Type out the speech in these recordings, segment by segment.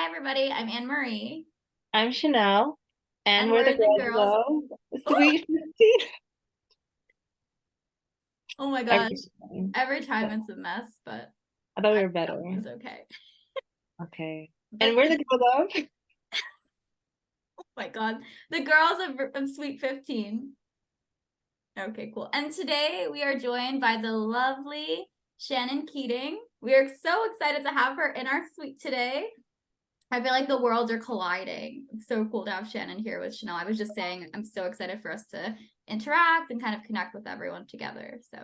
Hi, everybody. I'm Anne Marie, I'm Chanel, and and we're the we're the girls girls. of Oh, Sweet 15. oh my Every gosh. time. Every time it's a mess, but I thought we I were better. know it's okay. Okay. And But we're the girls of. oh my God, the girls of Sweet 15. Okay, cool. And today we are joined by the lovely Shannon Keating. We are so excited to have her in our suite today. I feel like the worlds are colliding. It's so cool to have Shannon here with Chanel. I was just saying, I'm so excited for us to interact and kind of connect with everyone together. So,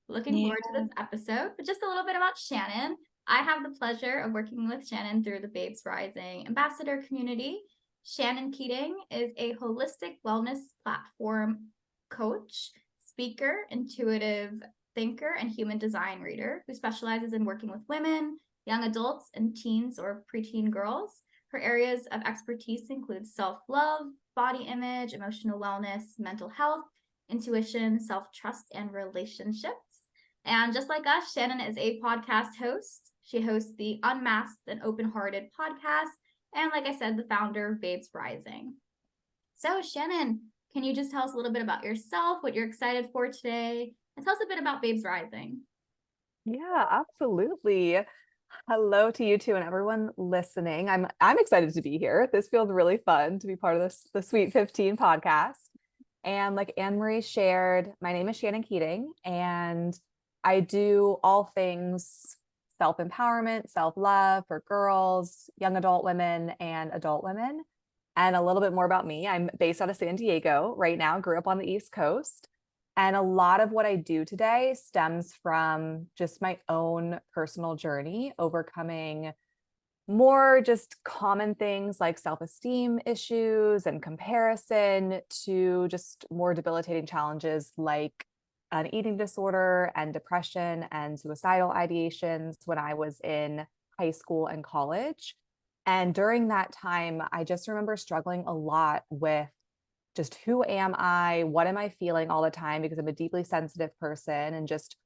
looking Yeah. forward to this episode. But just a little bit about Shannon. I have the pleasure of working with Shannon through the Babes Rising Ambassador community. Shannon Keating is a holistic wellness platform coach, speaker, intuitive thinker, and human design reader who specializes in working with women, young adults, and teens or preteen girls. Her areas of expertise include self-love, body image, emotional wellness, mental health, intuition, self-trust, and relationships. And just like us, Shannon is a podcast host. She hosts the Unmasked and Open-Hearted podcast, and like I said, the founder of Babes Rising. So, Shannon, can you just tell us a little bit about yourself, what you're excited for today, and tell us a bit about Babes Rising? Yeah, absolutely. Hello to you two and everyone listening. I'm excited to be here. This feels really fun to be part of the Sweet 15 podcast. And like Anne Marie shared, my name is Shannon Keating, and I do all things self-empowerment, self-love for girls, young adult women, and adult women. And a little bit more about me. I'm based out of San Diego right now, grew up on the East Coast. And a lot of what I do today stems from just my own personal journey, overcoming more just common things like self-esteem issues and comparison to just more debilitating challenges like an eating disorder and depression and suicidal ideations when I was in high school and college. And during that time, I just remember struggling a lot with just who am I? What am I feeling all the time? Because I'm a deeply sensitive person, and just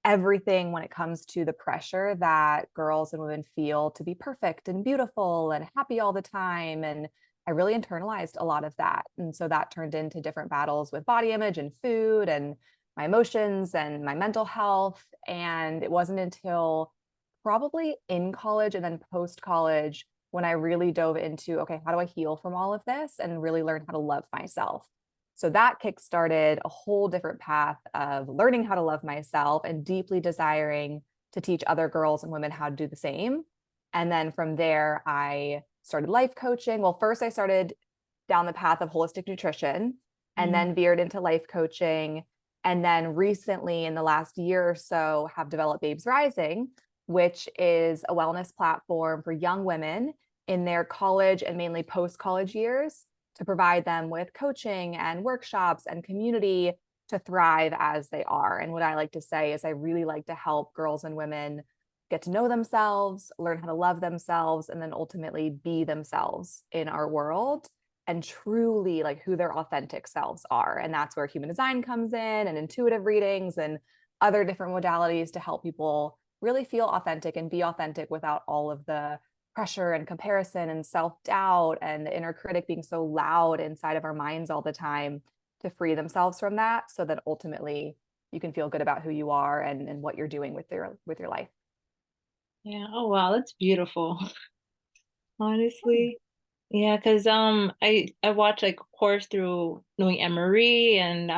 everything when it comes to the pressure that girls and women feel to be perfect and beautiful and happy all the time. And I really internalized a lot of that. And so that turned into different battles with body image and food and my emotions and my mental health. And it wasn't until probably in college and then post college when I really dove into, okay, how do I heal from all of this and really learn how to love myself? So that kickstarted a whole different path of learning how to love myself and deeply desiring to teach other girls and women how to do the same. And then from there, I started life coaching. Well, first I started down the path of holistic nutrition and then veered into life coaching. And then recently, in the last year or so, have developed Babes Rising, which is a wellness platform for young women in their college and mainly post-college years to provide them with coaching and workshops and community to thrive as they are. And what I like to say is I really like to help girls and women get to know themselves, learn how to love themselves, and then ultimately be themselves in our world and truly like who their authentic selves are. And that's where human design comes in and intuitive readings and other different modalities to help people really feel authentic and be authentic without all of the pressure and comparison and self-doubt and the inner critic being so loud inside of our minds all the time, to free themselves from that so that ultimately you can feel good about who you are and what you're doing with your life. Yeah. Oh wow, that's beautiful. Honestly. Yeah, because I watch like of course through knowing Emery and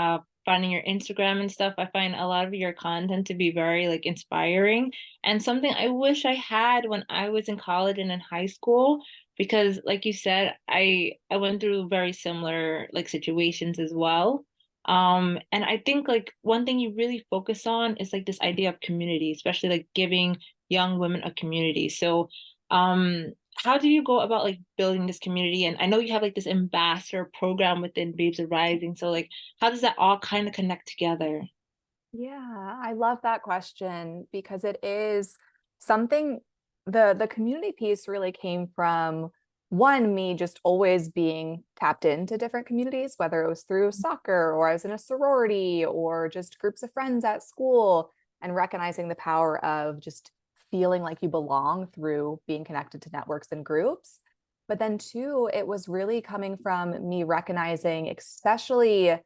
finding your Instagram and stuff. I find a lot of your content to be very like inspiring and something I wish I had when I was in college and in high school, because like you said, I went through very similar like situations as well. And I think like one thing you really focus on is like this idea of community, especially like giving young women a community. So how do you go about like building this community? And I know you have like this ambassador program within Babes Rising. So like how does that all kind of connect together? Yeah, I love that question because it is something. The community piece really came from one, me just always being tapped into different communities, whether it was through soccer or I was in a sorority or just groups of friends at school, and recognizing the power of just feeling like you belong through being connected to networks and groups. But then two, it was really coming from me recognizing, especially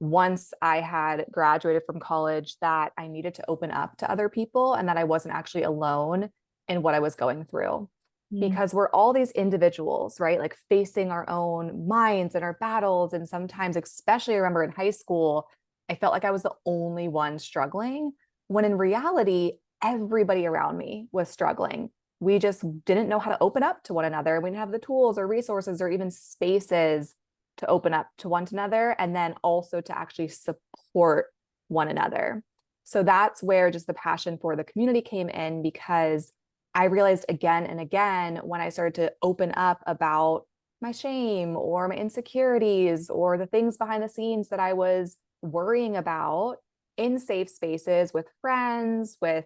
once I had graduated from college, that I needed to open up to other people and that I wasn't actually alone in what I was going through. Because we're all these individuals, right? Like facing our own minds and our battles. And sometimes, especially I remember in high school, I felt like I was the only one struggling, when in reality, everybody around me was struggling. We just didn't know how to open up to one another. We didn't have the tools or resources or even spaces to open up to one another, and then also to actually support one another. So that's where just the passion for the community came in, because I realized again and again when I started to open up about my shame or my insecurities or the things behind the scenes that I was worrying about in safe spaces with friends, with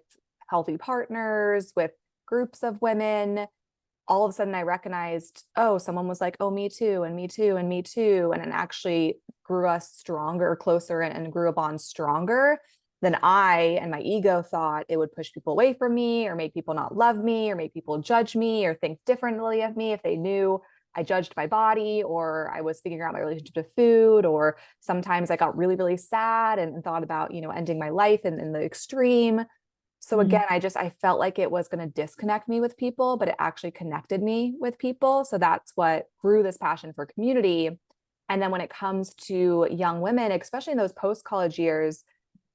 healthy partners, with groups of women, all of a sudden I recognized, oh, someone was like, oh, me too, and me too, and me too. And it actually grew us stronger, closer, and grew a bond stronger than I and my ego thought it would push people away from me or make people not love me or make people judge me or think differently of me if they knew I judged my body or I was figuring out my relationship to food. Or sometimes I got really, really sad and thought about, ending my life in the extreme. So again, I felt like it was going to disconnect me with people, but it actually connected me with people. So that's what grew this passion for community. And then when it comes to young women, especially in those post-college years,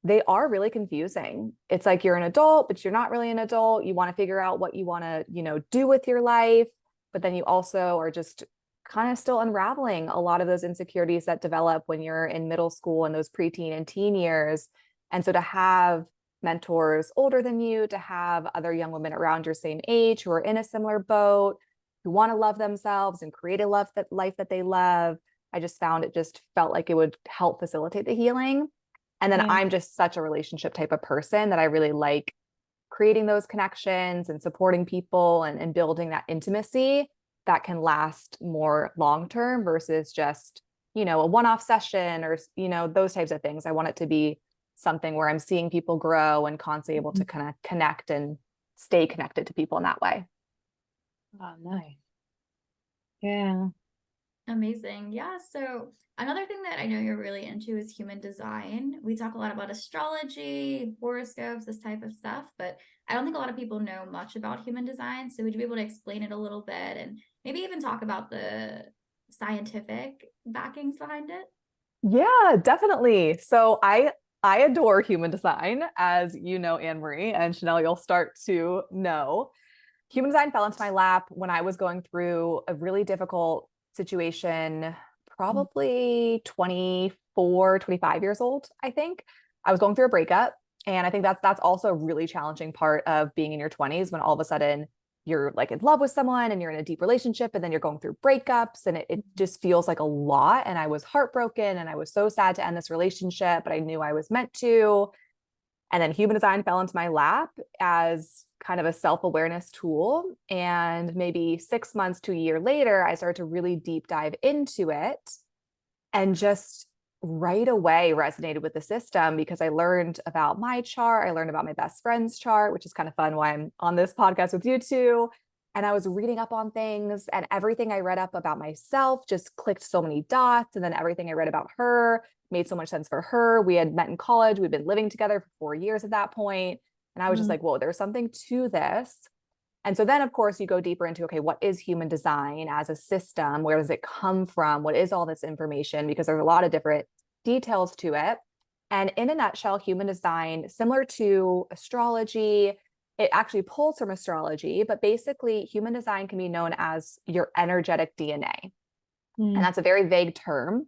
they are really confusing. It's like you're an adult, but you're not really an adult. You want to figure out what you want to, do with your life, but then you also are just kind of still unraveling a lot of those insecurities that develop when you're in middle school and those preteen and teen years. And so to have mentors older than you, to have other young women around your same age who are in a similar boat, who want to love themselves and create a life that they love, I just found it just felt like it would help facilitate the healing. And then I'm just such a relationship type of person that I really like creating those connections and supporting people and building that intimacy that can last more long term versus just, a one-off session or, those types of things. I want it to be something where I'm seeing people grow and constantly able to kind of connect and stay connected to people in that way. Oh, nice. Yeah. Amazing. Yeah. So another thing that I know you're really into is human design. We talk a lot about astrology, horoscopes, this type of stuff, but I don't think a lot of people know much about human design. So would you be able to explain it a little bit and maybe even talk about the scientific backings behind it? Yeah, definitely. So I adore human design, as you know, Anne Marie and Chanel, you'll start to know. Human design fell into my lap when I was going through a really difficult situation, probably 24, 25 years old, I think. I was going through a breakup. And I think that's also a really challenging part of being in your 20s, when all of a sudden you're like in love with someone and you're in a deep relationship and then you're going through breakups and it just feels like a lot. And I was heartbroken and I was so sad to end this relationship, but I knew I was meant to. And then human design fell into my lap as kind of a self-awareness tool. And maybe 6 months to a year later, I started to really deep dive into it and just right away resonated with the system, because I learned about my chart. I learned about my best friend's chart, which is kind of fun why I'm on this podcast with you two. And I was reading up on things, and everything I read up about myself just clicked so many dots. And then everything I read about her made so much sense for her. We had met in college. We'd been living together for 4 years at that point. And I was just like, whoa, there's something to this. And so then, of course, you go deeper into, okay, what is human design as a system? Where does it come from? What is all this information? Because there's a lot of different details to it. And in a nutshell, human design, similar to astrology, it actually pulls from astrology, but basically human design can be known as your energetic DNA. And that's a very vague term.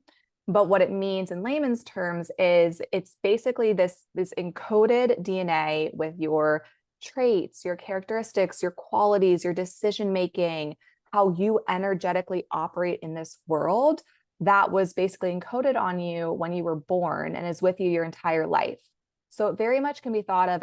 But what it means in layman's terms is it's basically this encoded DNA with your traits, your characteristics, your qualities, your decision making, how you energetically operate in this world, that was basically encoded on you when you were born and is with you your entire life. So it very much can be thought of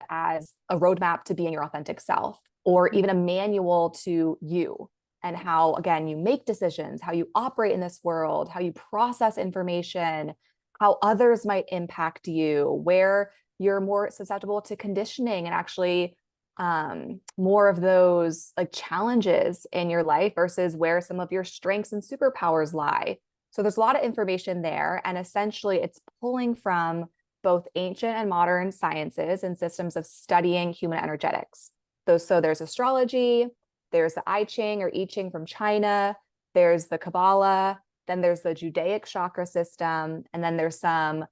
as a roadmap to being your authentic self, or even a manual to you and how, again, you make decisions, how you operate in this world, how you process information, how others might impact you, where you're more susceptible to conditioning and actually more of those like challenges in your life versus where some of your strengths and superpowers lie. So there's a lot of information there. And essentially it's pulling from both ancient and modern sciences and systems of studying human energetics. So there's astrology, there's the I Ching or I Ching from China, there's the Kabbalah, then there's the Judaic chakra system, and then there's some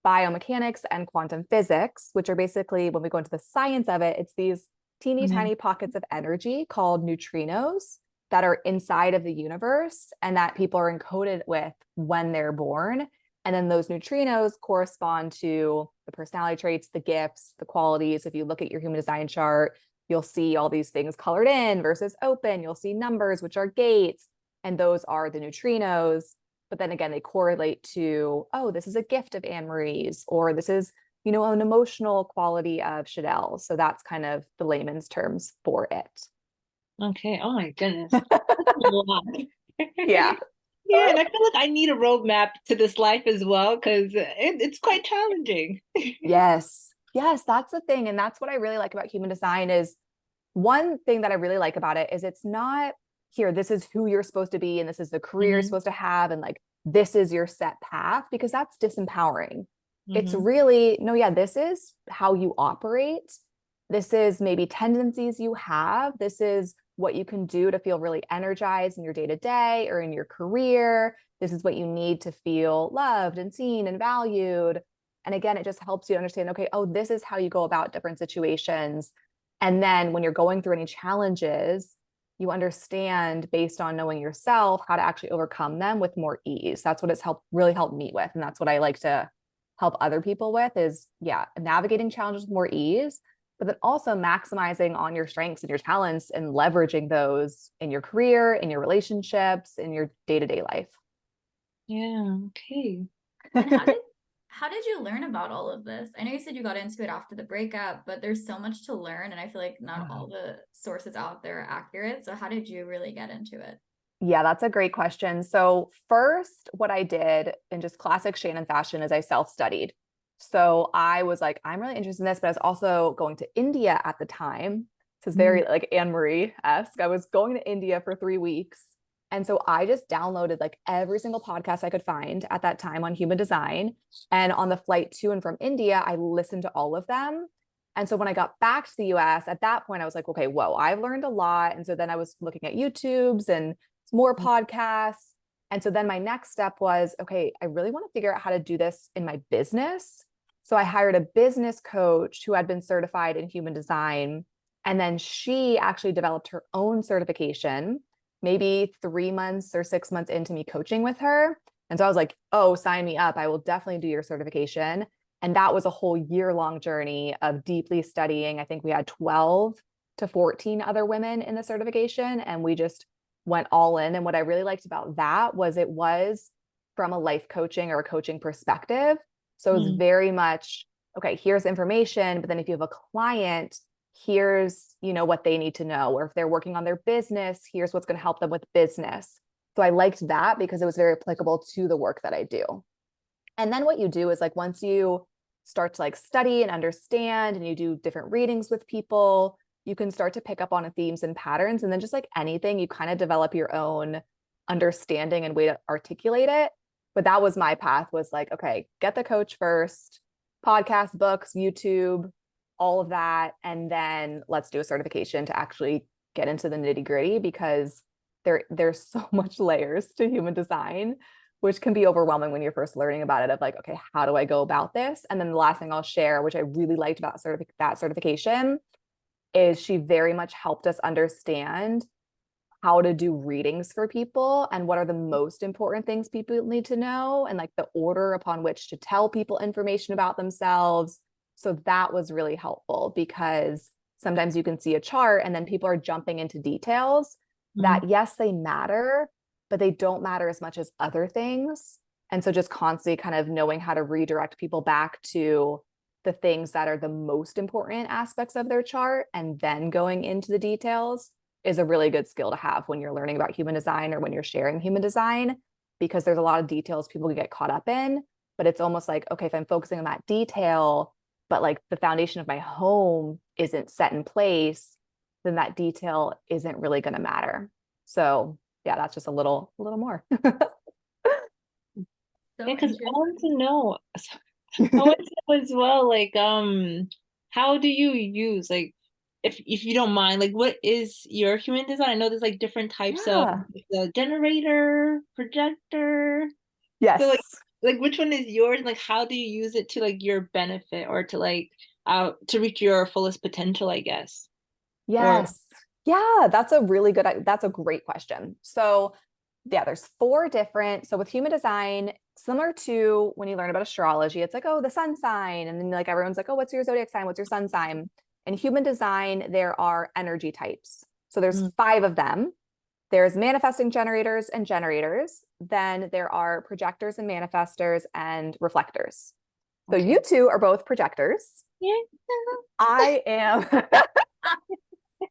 biomechanics and quantum physics, which are basically, when we go into the science of it, it's these teeny tiny pockets of energy called neutrinos that are inside of the universe and that people are encoded with when they're born. And then those neutrinos correspond to the personality traits, the gifts, the qualities. If you look at your human design chart, you'll see all these things colored in versus open. You'll see numbers, which are gates, and those are the neutrinos. But then again, they correlate to, oh, this is a gift of Anne Marie's, or this is, you know, an emotional quality of Chanel. So that's kind of the layman's terms for it. Okay. Oh my goodness. That's a lot. Yeah. Yeah, and I feel like I need a roadmap to this life as well because it's quite challenging. Yes. Yes, that's the thing. And that's what I really like about human design is one thing that I really like about it is it's not here, this is who you're supposed to be, and this is the career you're supposed to have, and like this is your set path, because that's disempowering. It's really, no, yeah, this is how you operate. This is maybe tendencies you have. This is what you can do to feel really energized in your day to day or in your career. This is what you need to feel loved and seen and valued. And again, it just helps you understand, okay, oh, this is how you go about different situations. And then when you're going through any challenges, you understand based on knowing yourself how to actually overcome them with more ease. That's what it's really helped me with. And that's what I like to help other people with is, yeah, navigating challenges with more ease, but then also maximizing on your strengths and your talents and leveraging those in your career, in your relationships, in your day-to-day life. Yeah, okay. And how did you learn about all of this? I know you said you got into it after the breakup, but there's so much to learn, and I feel like not all the sources out there are accurate. So how did you really get into it? Yeah, that's a great question. So first, what I did in just classic Shannon fashion is I self-studied. So I was like, I'm really interested in this, but I was also going to India at the time. This is very like Anne Marie-esque. I was going to India for 3 weeks. And so I just downloaded like every single podcast I could find at that time on human design. And on the flight to and from India, I listened to all of them. And so when I got back to the US, at that point, I was like, okay, whoa, I've learned a lot. And so then I was looking at YouTubes and more podcasts. And so then my next step was, okay, I really want to figure out how to do this in my business. So I hired a business coach who had been certified in human design. And then she actually developed her own certification, maybe 3 months or 6 months into me coaching with her. And so I was like, oh, sign me up. I will definitely do your certification. And that was a whole year-long journey of deeply studying. I think we had 12 to 14 other women in the certification, and we just went all in. And what I really liked about that was it was from a life coaching or a coaching perspective. So it was very much, okay, here's information, but then if you have a client, here's, you know, what they need to know. Or if they're working on their business, here's what's going to help them with business. So I liked that because it was very applicable to the work that I do. And then what you do is like, once you start to like study and understand and you do different readings with people, you can start to pick up on themes and patterns. And then just like anything, you kind of develop your own understanding and way to articulate it. But that was my path, was like, okay, get the coach first, podcast, books, YouTube, all of that. And then let's do a certification to actually get into the nitty gritty, because there's so much layers to human design, which can be overwhelming when you're first learning about it, of like, okay, how do I go about this? And then the last thing I'll share, which I really liked about that certification, is she very much helped us understand how to do readings for people and what are the most important things people need to know, and like the order upon which to tell people information about themselves. So that was really helpful, because sometimes you can see a chart and then people are jumping into details that, yes, they matter, but they don't matter as much as other things. And so just constantly kind of knowing how to redirect people back to the things that are the most important aspects of their chart and then going into the details is a really good skill to have when you're learning about human design or when you're sharing human design, because there's a lot of details people can get caught up in. But it's almost like, okay, if I'm focusing on that detail, but like the foundation of my home isn't set in place, then that detail isn't really going to matter. So yeah, that's just a little more. So Yeah, because I interesting. want to know, I want to know as well, like, how do you use, like, if you don't mind, like, what is your human design? I know there's like different types of Yeah. the generator, projector. So Yes. like which one is yours? And like, how do you use it to like your benefit or to like to reach your fullest potential, I guess? Or Yes. Yeah, that's a great question. So yeah, there's four different. So with human design, similar to when you learn about astrology, it's like, oh, the sun sign. And then like everyone's like, oh, what's your zodiac sign? What's your sun sign? In human design, there are energy types. So there's Mm, 5 of them. There's manifesting generators and generators. Then there are projectors and manifestors and reflectors. So okay. you two are both projectors. Yeah. I am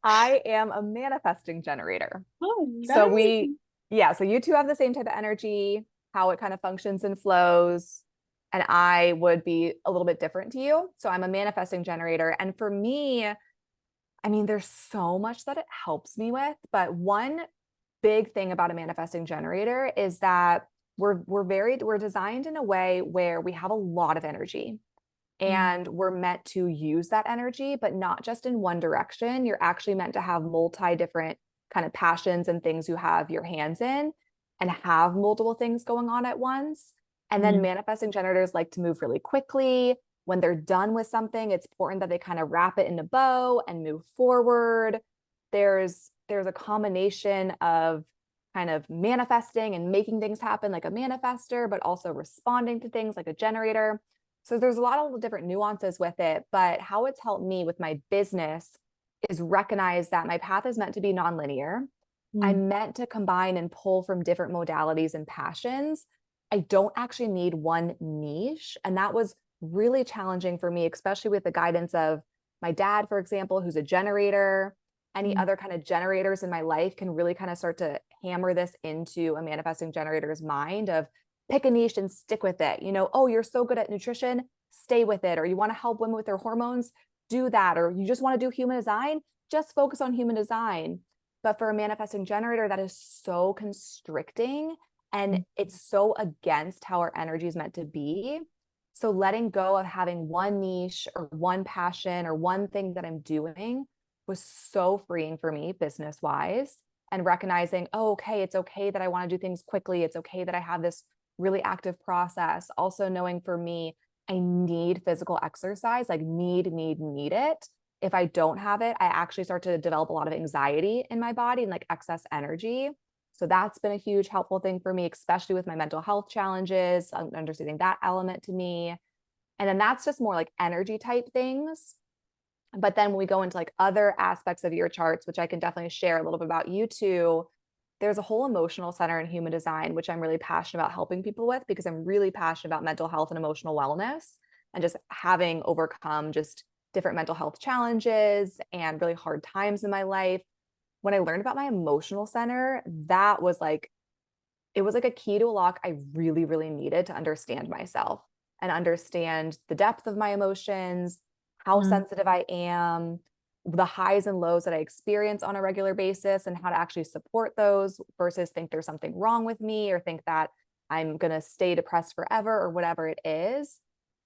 I am a manifesting generator. Oh, So nice. so you two have the same type of energy, how it kind of functions and flows. And I would be a little bit different to you. So I'm a manifesting generator. And for me, I mean, there's so much that it helps me with. But one big thing about a manifesting generator is that we're designed in a way where we have a lot of energy Mm, and we're meant to use that energy, but not just in one direction. You're actually meant to have multi different kind of passions and things you have your hands in and have multiple things going on at once. And then mm, manifesting generators like to move really quickly. When they're done with something, it's important that they kind of wrap it in a bow and move forward. There's a combination of kind of manifesting and making things happen like a manifester, but also responding to things like a generator. So there's a lot of different nuances with it, but how it's helped me with my business is recognize that my path is meant to be nonlinear. mm, I'm meant to combine and pull from different modalities and passions. I don't actually need one niche. And that was really challenging for me, especially with the guidance of my dad, for example, who's a generator. Any mm, other kind of generators in my life can really kind of start to hammer this into a manifesting generator's mind of pick a niche and stick with it. Oh, you're so good at nutrition, stay with it. Or you want to help women with their hormones, do that. Or you just want to do human design, just focus on human design. But for a manifesting generator, that is so constricting and mm. it's so against how our energy is meant to be. So letting go of having one niche or one passion or one thing that I'm doing was so freeing for me business wise, and recognizing, oh, okay, it's okay that I want to do things quickly. It's okay that I have this really active process. Also knowing for me, I need physical exercise, like need it. If I don't have it, I actually start to develop a lot of anxiety in my body and like excess energy. So that's been a huge helpful thing for me, especially with my mental health challenges, understanding that element to me. And then that's just more like energy type things. But then when we go into like other aspects of your charts, which I can definitely share a little bit about you too, there's a whole emotional center in human design, which I'm really passionate about helping people with because I'm really passionate about mental health and emotional wellness and just having overcome just different mental health challenges and really hard times in my life. When I learned about my emotional center, that was like, it was like a key to a lock I really, really needed to understand myself and understand the depth of my emotions, how Mm. sensitive I am, the highs and lows that I experience on a regular basis, and how to actually support those versus think there's something wrong with me or think that I'm going to stay depressed forever or whatever it is.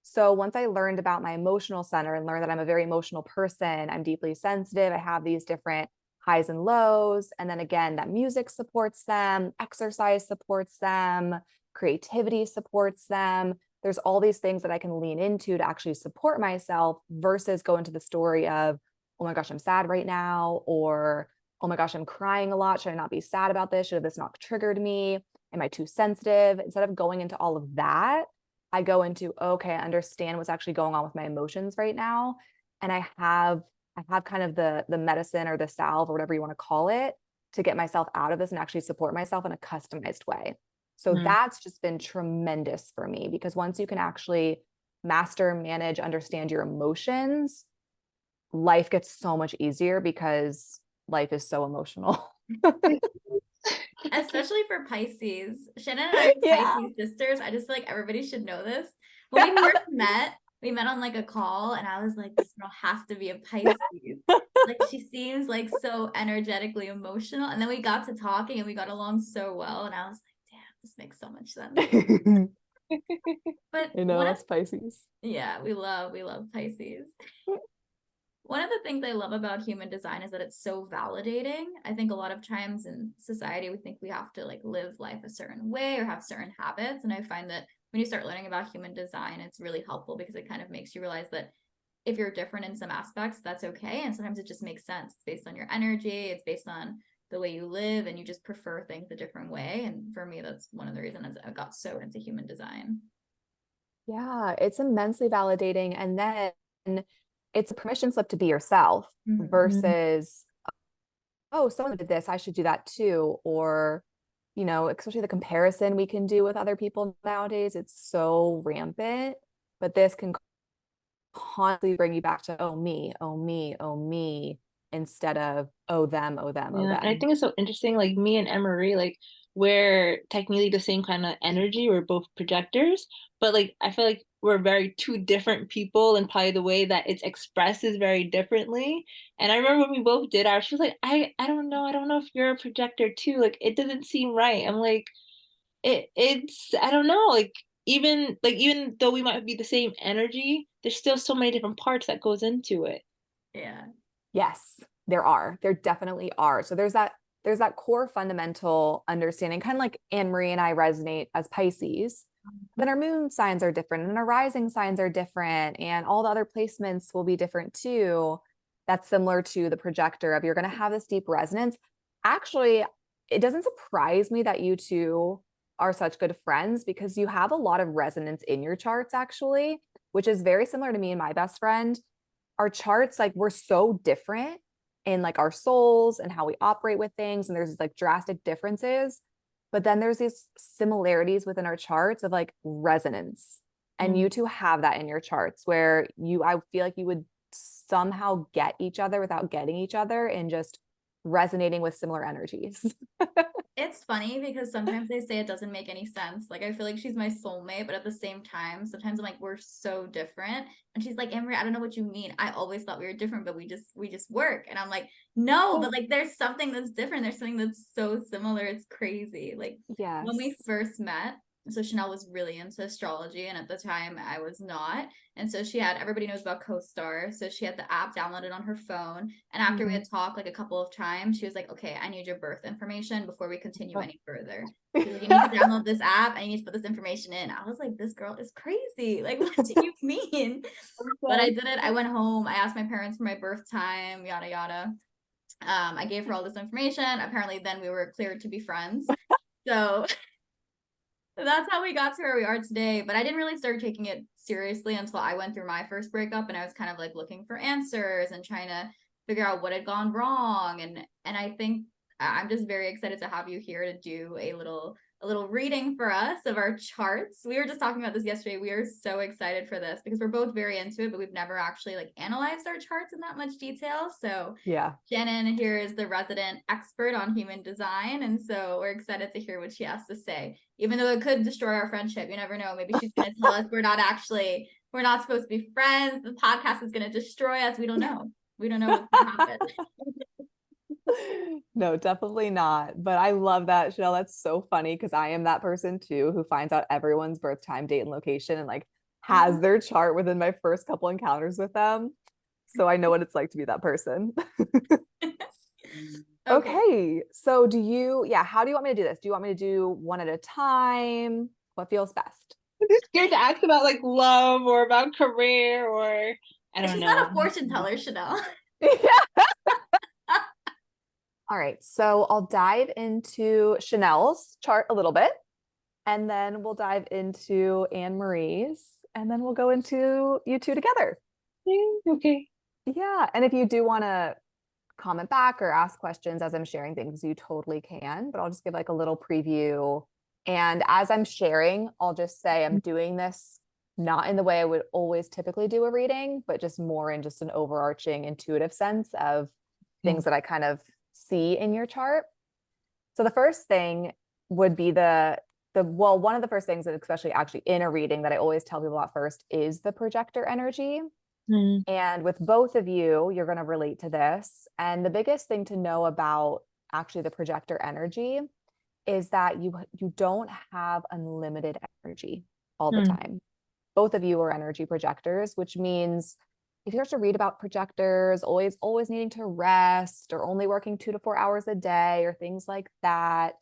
So once I learned about my emotional center and learned that I'm a very emotional person, I'm deeply sensitive, I have these different highs and lows. And then again, that music supports them, exercise supports them, creativity supports them. There's all these things that I can lean into to actually support myself versus go into the story of, oh my gosh, I'm sad right now, or oh my gosh, I'm crying a lot. Should I not be sad about this? Should this not triggered me? Am I too sensitive? Instead of going into all of that, I go into, okay, I understand what's actually going on with my emotions right now. And I have kind of the medicine or the salve or whatever you want to call it to get myself out of this and actually support myself in a customized way. So Mm. that's just been tremendous for me because once you can actually master, manage, understand your emotions, life gets so much easier because life is so emotional. Especially for Pisces. Shannon and I are Yeah. Pisces sisters. I just feel like everybody should know this. When we first met, we met on like a call, and I was like, this girl has to be a Pisces. Like she seems like so energetically emotional. And then we got to talking and we got along so well. And I was like, damn, this makes so much sense. But I know us Pisces. yeah, we love Pisces. One of the things I love about human design is that it's so validating. I think a lot of times in society, we think we have to like live life a certain way or have certain habits. And I find that when you start learning about human design, it's really helpful because it kind of makes you realize that if you're different in some aspects, that's okay. And sometimes it just makes sense. It's based on your energy, it's based on the way you live, and you just prefer things a different way. And for me, that's one of the reasons I got so into human design. Yeah, it's immensely validating. And then it's a permission slip to be yourself versus, oh, someone did this, I should do that too. Or, especially the comparison we can do with other people nowadays, it's so rampant. But this can constantly bring you back to, oh, me, oh, me, oh, me, instead of, oh, them, oh, them, oh, Yeah, and I them. think it's so interesting, like me and Emery, like we're technically the same kind of energy. We're both projectors, but like I feel like we're very two different people, and probably the way that it's expressed is very differently. And I remember when we both did ours, she was like, I don't know if you're a projector too. Like it doesn't seem right. I'm like, it's I don't know, even though we might be the same energy, there's still so many different parts that goes into it. Yeah. Yes, there definitely are. So there's that core fundamental understanding, kind of like Anne Marie and I resonate as Pisces. Then our moon signs are different and our rising signs are different, and all the other placements will be different too. That's similar to the projector of you're going to have this deep resonance. Actually, it doesn't surprise me that you two are such good friends because you have a lot of resonance in your charts, actually, which is very similar to me and my best friend. Our charts, like, we're so different in like our souls and how we operate with things, and there's like drastic differences, but then there's these similarities within our charts of like resonance, and you two have that in your charts where I feel like you would somehow get each other without getting each other and just resonating with similar energies. It's funny because sometimes they say it doesn't make any sense. Like I feel like she's my soulmate, but at the same time, sometimes I'm like, we're so different. And she's like, Emery, I don't know what you mean. I always thought we were different, but we just work. And I'm like, no, but like there's something that's different. There's something that's so similar. It's crazy. Like when we Yes. first met, so Chanel was really into astrology, and at the time I was not. And so everybody knows about CoStar. So she had the app downloaded on her phone. And after we had talked like a couple of times, she was like, okay, I need your birth information before we continue any further. She was like, you need to download this app and you need to put this information in. I was like, this girl is crazy. Like, what do you mean? But I did it. I went home. I asked my parents for my birth time, yada, yada. I gave her all this information. Apparently, then we were cleared to be friends. So that's how we got to where we are today. But I didn't really start taking it seriously until I went through my first breakup, and I was kind of like looking for answers and trying to figure out what had gone wrong. And I think I'm just very excited to have you here to do a little reading for us of our charts. We were just talking about this yesterday. We are so excited for this because we're both very into it, but we've never actually like analyzed our charts in that much detail. So Yeah. Shannon here is the resident expert on human design, and so we're excited to hear what she has to say. Even though it could destroy our friendship, you never know. Maybe she's going to tell us we're not supposed to be friends. The podcast is going to destroy us. We don't know. We don't know what's going to happen. No, definitely not. But I love that, Chanel. That's so funny because I am that person too who finds out everyone's birth time, date, and location and like has their chart within my first couple encounters with them. So I know what it's like to be that person. Okay. So how do you want me to do this? Do you want me to do one at a time? What feels best? I'm just scared to ask about like love or about career or I don't She's know. not a fortune teller, Chanel. All right. So I'll dive into Chanel's chart a little bit, and then we'll dive into Anne Marie's, and then we'll go into you two together. Okay. Yeah. And if you do want to comment back or ask questions as I'm sharing things, you totally can, but I'll just give like a little preview. And as I'm sharing, I'll just say I'm doing this not in the way I would always typically do a reading, but just more in just an overarching intuitive sense of things that I kind of see in your chart. So the first thing would be the one of the first things that, especially actually in a reading, that I always tell people about first is the projector energy. Mm, And with both of you, you're going to relate to this. And the biggest thing to know about actually the projector energy is that you don't have unlimited energy all the mm, time. Both of you are energy projectors, which means if you start to read about projectors always needing to rest or only working 2 to 4 hours a day or things like that,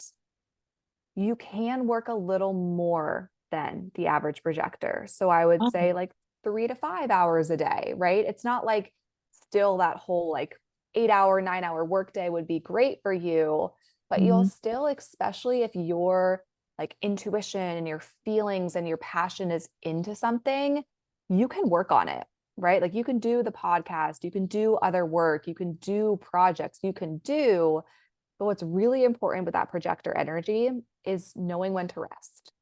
you can work a little more than the average projector. So I would oh, say like 3 to 5 hours a day, right? It's not like still that whole like 8 hour, 9 hour workday would be great for you, but you'll mhm, still, especially if your like intuition and your feelings and your passion is into something, you can work on it, right? Like you can do the podcast, you can do other work, you can do projects, you can do, but what's really important with that projector energy is knowing when to rest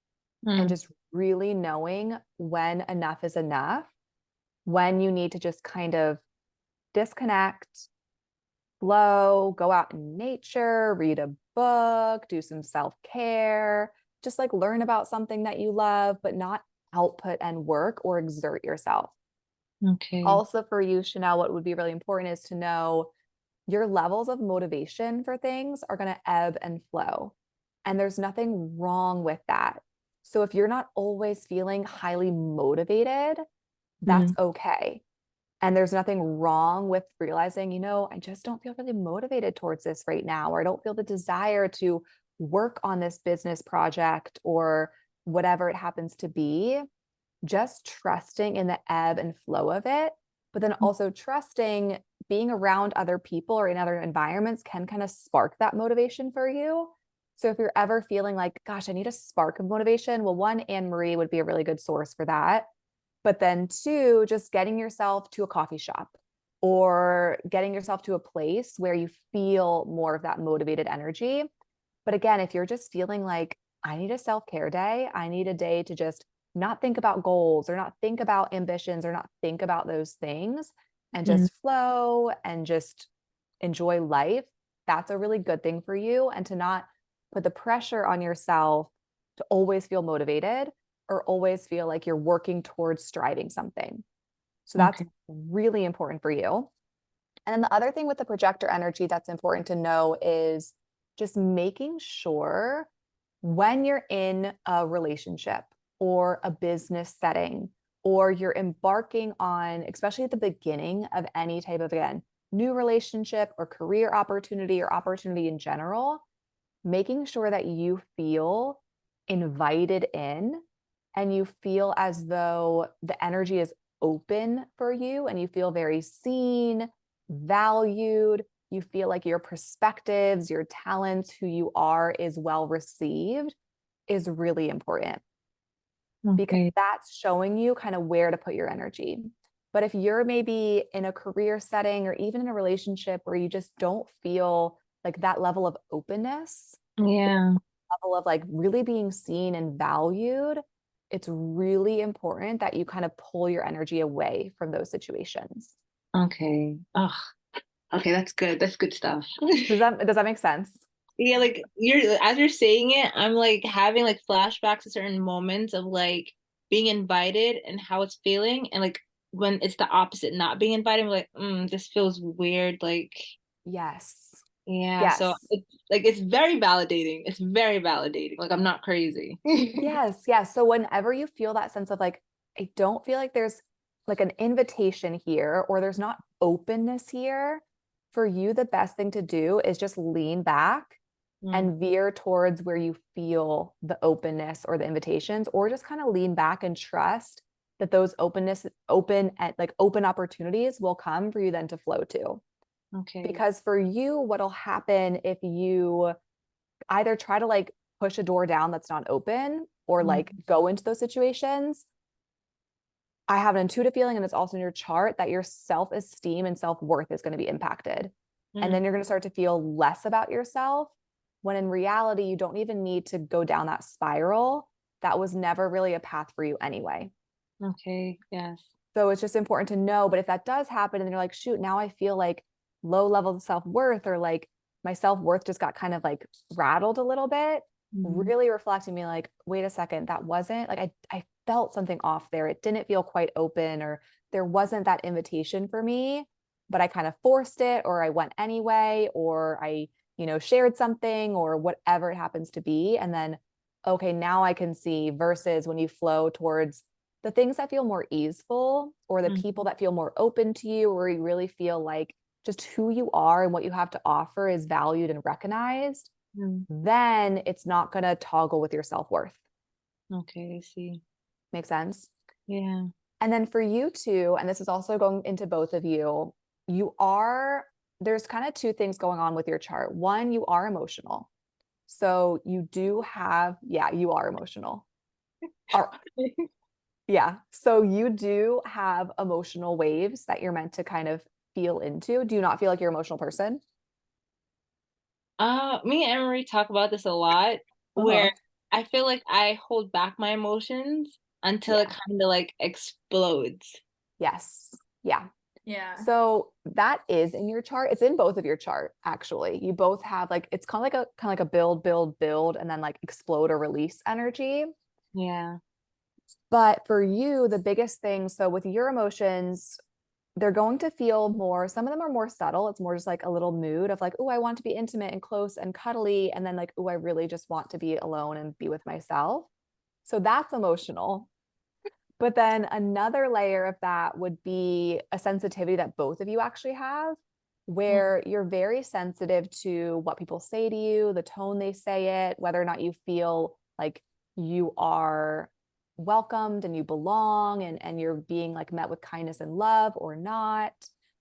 and mm, just really knowing when enough is enough, when you need to just kind of disconnect, flow, go out in nature, read a book, do some self-care, just like learn about something that you love, but not output and work or exert yourself. okay. Also, for you, Chanel, what would be really important is to know your levels of motivation for things are going to ebb and flow. And there's nothing wrong with that. So if you're not always feeling highly motivated, that's Mm, okay. And there's nothing wrong with realizing, I just don't feel really motivated towards this right now, or I don't feel the desire to work on this business project or whatever it happens to be. Just trusting in the ebb and flow of it, but then also trusting being around other people or in other environments can kind of spark that motivation for you. So if you're ever feeling like, gosh, I need a spark of motivation, well, one, Anne Marie would be a really good source for that. But then two, just getting yourself to a coffee shop or getting yourself to a place where you feel more of that motivated energy. But again, if you're just feeling like, I need a self care day, I need a day to just not think about goals or not think about ambitions or not think about those things and mm, just flow and just enjoy life, that's a really good thing for you. And to not put the pressure on yourself to always feel motivated or always feel like you're working towards striving something. So that's okay. really important for you. And then the other thing with the projector energy that's important to know is just making sure when you're in a relationship or a business setting, or you're embarking on, especially at the beginning of any type of, again, new relationship or career opportunity or opportunity in general, making sure that you feel invited in and you feel as though the energy is open for you and you feel very seen, valued. You feel like your perspectives, your talents, who you are is well received is really important because Okay. that's showing you kind of where to put your energy. But if you're maybe in a career setting or even in a relationship where you just don't feel like that level of openness, Yeah. level of like really being seen and valued, it's really important that you kind of pull your energy away from those situations. Okay. Oh, okay, that's good. That's good stuff. Does that make sense? Yeah, like as you're saying it, I'm like having like flashbacks to certain moments of like being invited and how it's feeling, and like when it's the opposite, not being invited, I'm like, this feels weird. Like, Yes. yeah, so Yes. it's very validating. It's very validating. Like I'm not crazy. Yes. Yes. So whenever you feel that sense of like, I don't feel like there's like an invitation here or there's not openness here, for you, the best thing to do is just lean back Mm, and veer towards where you feel the openness or the invitations, or just kind of lean back and trust that those open opportunities will come for you then to flow to. okay. Because for you, what'll happen if you either try to like push a door down that's not open or Mm, like go into those situations, I have an intuitive feeling, and it's also in your chart, that your self-esteem and self-worth is going to be impacted. And mm, then you're going to start to feel less about yourself when in reality, you don't even need to go down that spiral. That was never really a path for you anyway. okay. Yes. So it's just important to know. But if that does happen and you're like, shoot, now I feel like low levels of self-worth, or like my self-worth just got kind of like rattled a little bit, Mhm. really reflecting, me like, wait a second, that wasn't like, I felt something off there. It didn't feel quite open, or there wasn't that invitation for me, but I kind of forced it, or I went anyway, or I, shared something, or whatever it happens to be. And then, okay, now I can see, versus when you flow towards the things that feel more easeful, or the people Mhm. that feel more open to you, or you really feel like just who you are and what you have to offer is valued and recognized, Mhm. then it's not going to toggle with your self-worth. Okay, I see. Make sense? Yeah. And then for you too, and this is also going into both of you, there's kind of two things going on with your chart. One, you are emotional. So you do have, yeah, you are emotional. Are, yeah. So you do have emotional waves that you're meant to kind of feel into. Do you not feel like you're an emotional person? Me and Emery talk about this a lot, Uh-huh. where I feel like I hold back my emotions until it Yeah. kind of like explodes. Yes. Yeah. Yeah. So that is in your chart. It's in both of your chart, actually. You both have like, it's kind of like a build, build, build, and then like explode or release energy. Yeah. But for you, the biggest thing, so with your emotions, they're going to feel more, some of them are more subtle. It's more just like a little mood of like, oh, I want to be intimate and close and cuddly. And then like, oh, I really just want to be alone and be with myself. So that's emotional. But then another layer of that would be a sensitivity that both of you actually have, Mm. where you're very sensitive to what people say to you, the tone they say it, whether or not you feel like you are welcomed and you belong, and you're being like met with kindness and love or not.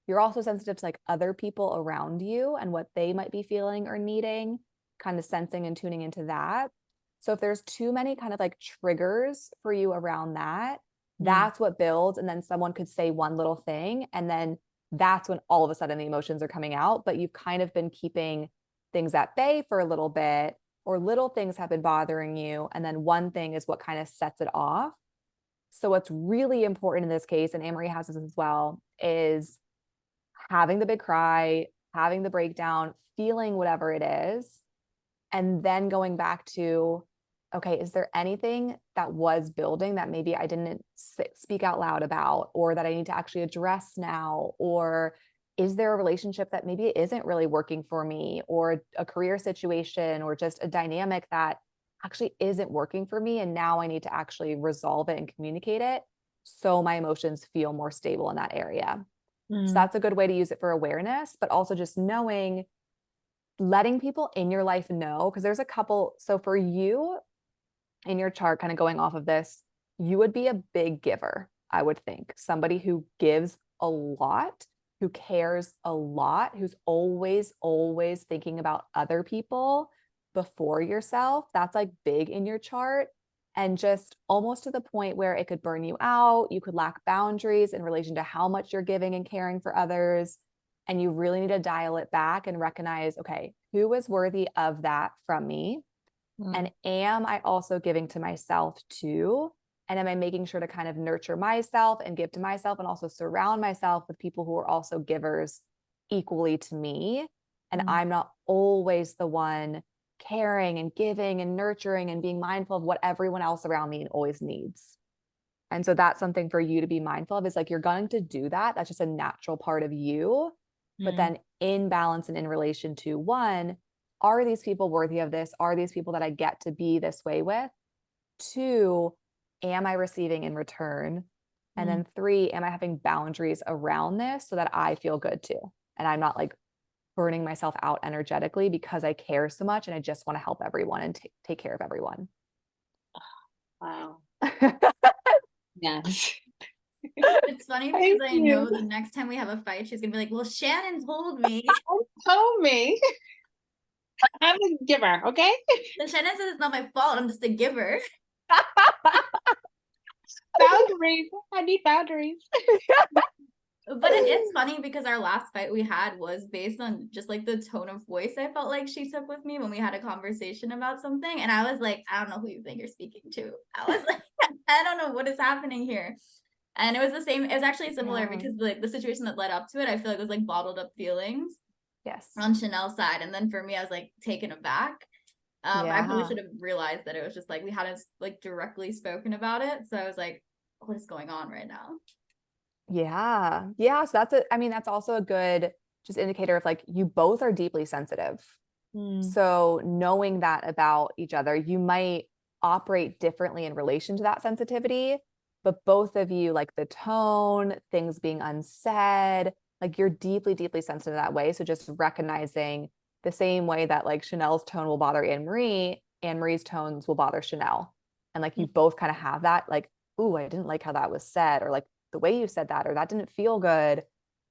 You're also sensitive to like other people around you and what they might be feeling or needing, kind of sensing and tuning into that. So if there's too many kind of like triggers for you around that, Mm. that's what builds. And then someone could say one little thing, and then that's when all of a sudden the emotions are coming out. But you've kind of been keeping things at bay for a little bit, or little things have been bothering you. And then one thing is what kind of sets it off. So, what's really important in this case, and Amory has this as well, is having the big cry, having the breakdown, feeling whatever it is, and then going back to, okay, is there anything that was building that maybe I didn't speak out loud about, or that I need to actually address now? Or is there a relationship that maybe isn't really working for me, or a career situation, or just a dynamic that actually isn't working for me? And now I need to actually resolve it and communicate it so my emotions feel more stable in that area. So Mm. that's a good way to use it for awareness, but also just knowing, letting people in your life know, because there's a couple. So for you, in your chart, kind of going off of this, you would be a big giver, I would think. Somebody who gives a lot, who cares a lot, who's always, always thinking about other people before yourself. That's like big in your chart. And just almost to the point where it could burn you out. You could lack boundaries in relation to how much you're giving and caring for others. And you really need to dial it back and recognize, okay, who is worthy of that from me? And Mm. am I also giving to myself too? And am I making sure to kind of nurture myself and give to myself, and also surround myself with people who are also givers equally to me? And Mm. I'm not always the one caring and giving and nurturing and being mindful of what everyone else around me always needs. And so that's something for you to be mindful of, is like, you're going to do that. That's just a natural part of you. But Mm. then in balance and in relation to, one, are these people worthy of this? Are these people that I get to be this way with? Two, am I receiving in return? And Mm. then three, am I having boundaries around this so that I feel good too? And I'm not like burning myself out energetically because I care so much and I just want to help everyone and take care of everyone. Wow. Yes. It's funny because Thank I you. know the next time we have a fight, she's gonna be like, "Well, Shannon told me." Tell me. I'm a giver, okay? Then Shannon says it's not my fault. I'm just a giver. Boundaries. I need boundaries. But it is funny because our last fight we had was based on just like the tone of voice I felt like she took with me when we had a conversation about something. And I was like, I don't know who you think you're speaking to. I was like, I don't know what is happening here. And it was the same, it was actually similar Yeah. because the situation that led up to it, I feel like was like bottled up feelings Yes. on Chanel's side. And then for me, I was like taken aback. I probably Yeah. should have realized that it was just like we hadn't like directly spoken about it. So I was like, what is going on right now? Yeah. Yeah. So that's also a good just indicator of like you both are deeply sensitive. Mm, So knowing that about each other, you might operate differently in relation to that sensitivity, but both of you, like the tone, things being unsaid, like you're deeply, deeply sensitive that way. So just recognizing the same way that like Chanel's tone will bother Anne Marie's tones will bother Chanel. And like you mm, both kind of have that, like, ooh, I didn't like how that was said, or like the way you said that, or that didn't feel good.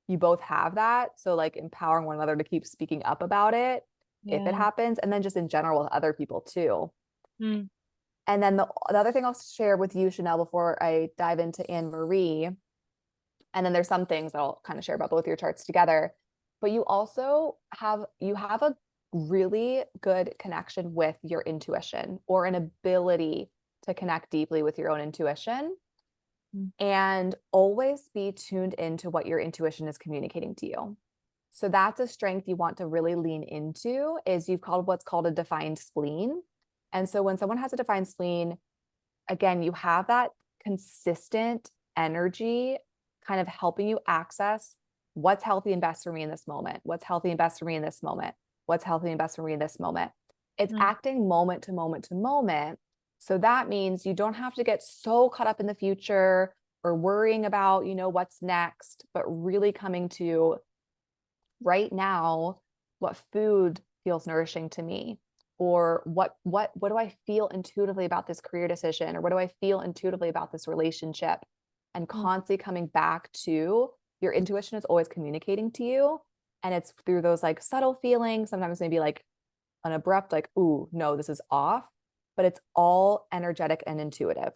You both have that. So like empowering one another to keep speaking up about it if it yeah. happens, and then just in general with other people too. Mm, And then the other thing I'll share with you, Chanel, before I dive into Anne Marie, and then there's some things that I'll kind of share about both your charts together, but you have a really good connection with your intuition, or an ability to connect deeply with your own intuition, mm, and always be tuned into what your intuition is communicating to you. So that's a strength you want to really lean into, is you've called what's called a defined spleen. And so when someone has a defined spleen, again, you have that consistent energy kind of helping you access what's healthy and best for me in this moment, what's healthy and best for me in this moment, what's healthy and best for me in this moment. It's mm, acting moment to moment to moment. So that means you don't have to get so caught up in the future or worrying about, what's next, but really coming to right now, what food feels nourishing to me, or what do I feel intuitively about this career decision, or what do I feel intuitively about this relationship, and mm, constantly coming back to your intuition is always communicating to you, and it's through those like subtle feelings, sometimes maybe like an abrupt like, ooh, no, this is off, but it's all energetic and intuitive.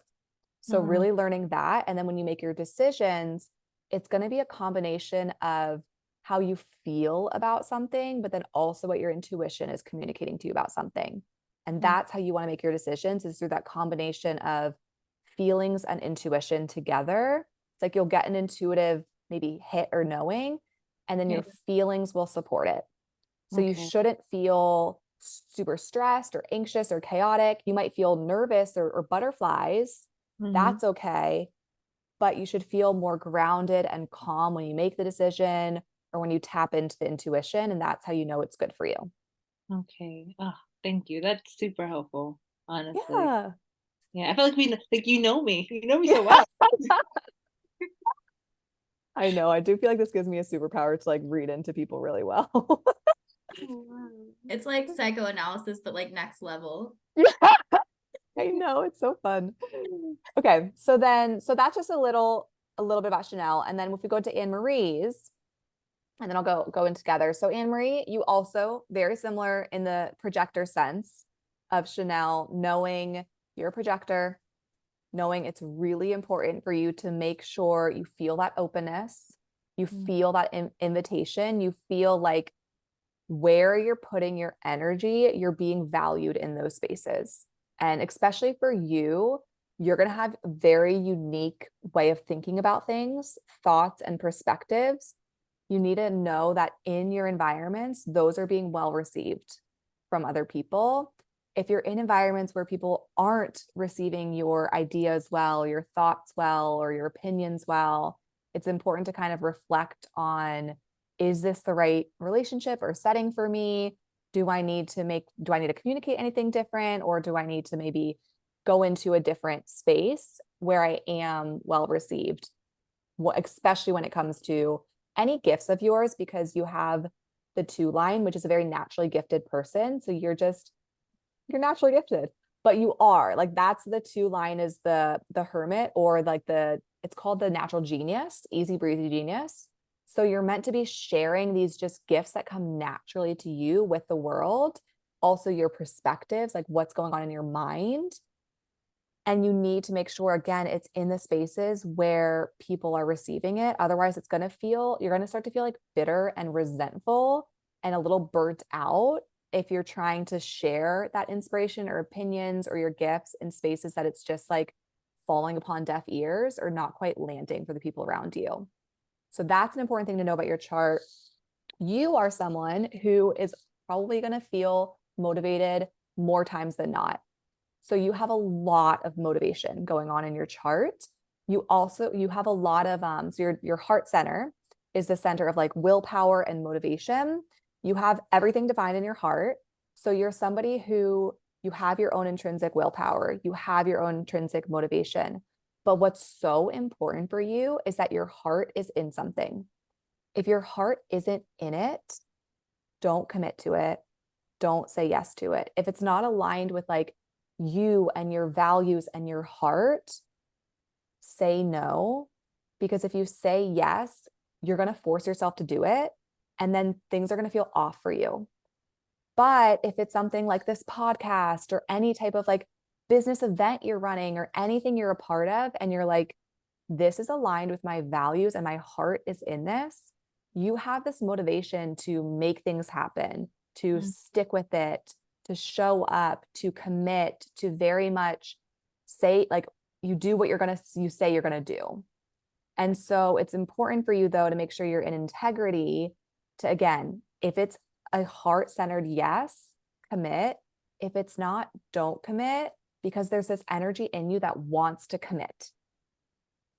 So mm, really learning that. And then when you make your decisions, it's going to be a combination of how you feel about something, but then also what your intuition is communicating to you about something. And mm, that's how you want to make your decisions, is through that combination of feelings and intuition together. It's like you'll get an intuitive maybe hit or knowing, and then yeah. your feelings will support it. So you Okay. shouldn't feel super stressed or anxious or chaotic. You might feel nervous or butterflies. Mm-hmm. That's okay. But you should feel more grounded and calm when you make the decision, or when you tap into the intuition. And that's how you know it's good for you. Okay. Oh, thank you. That's super helpful, honestly. Yeah. Yeah, I feel like you know me. You know me so well. I know. I do feel like this gives me a superpower to like read into people really well. Oh, wow. It's like psychoanalysis, but like next level. Yeah, I know. It's so fun. Okay. So that's just a little bit about Chanel. And then if we go to Anne Marie's, and then I'll go in together. So Anne Marie, you also very similar in the projector sense of Chanel, knowing you're a projector, knowing it's really important for you to make sure you feel that openness, you Mm, feel that invitation, you feel like where you're putting your energy, you're being valued in those spaces. And especially for you, you're going to have a very unique way of thinking about things, thoughts, and perspectives. You need to know that in your environments, those are being well received from other people. If you're in environments where people aren't receiving your ideas well, your thoughts well, or your opinions well, it's important to kind of reflect on, is this the right relationship or setting for me? Do I need to communicate anything different, or do I need to maybe go into a different space where I am well received? Especially when it comes to any gifts of yours, because you have the 2 line, which is a very naturally gifted person. So you're naturally gifted, but you are like, that's the 2 line, is the hermit, or like it's called the natural genius, easy breezy genius. So you're meant to be sharing these just gifts that come naturally to you with the world, also your perspectives, like what's going on in your mind. And you need to make sure, again, it's in the spaces where people are receiving it. Otherwise, you're going to start to feel like bitter and resentful and a little burnt out if you're trying to share that inspiration or opinions or your gifts in spaces that it's just like falling upon deaf ears or not quite landing for the people around you. So that's an important thing to know about your chart. You are someone who is probably going to feel motivated more times than not. So you have a lot of motivation going on in your chart. You have a lot of so your heart center is the center of like willpower and motivation. You have everything defined in your heart. So you're somebody who you have your own intrinsic willpower, you have your own intrinsic motivation. But what's so important for you is that your heart is in something. If your heart isn't in it, don't commit to it. Don't say yes to it. If it's not aligned with like you and your values and your heart, say no. Because if you say yes, you're going to force yourself to do it. And then things are going to feel off for you. But if it's something like this podcast or any type of like business event you're running or anything you're a part of, and you're like, this is aligned with my values and my heart is in this, you have this motivation to make things happen, to stick with it, to show up, to commit, to very much say, like, you do what you say you're going to do. And so it's important for you though, to make sure you're in integrity to, again, if it's a heart-centered yes, commit. If it's not, don't commit, because there's this energy in you that wants to commit.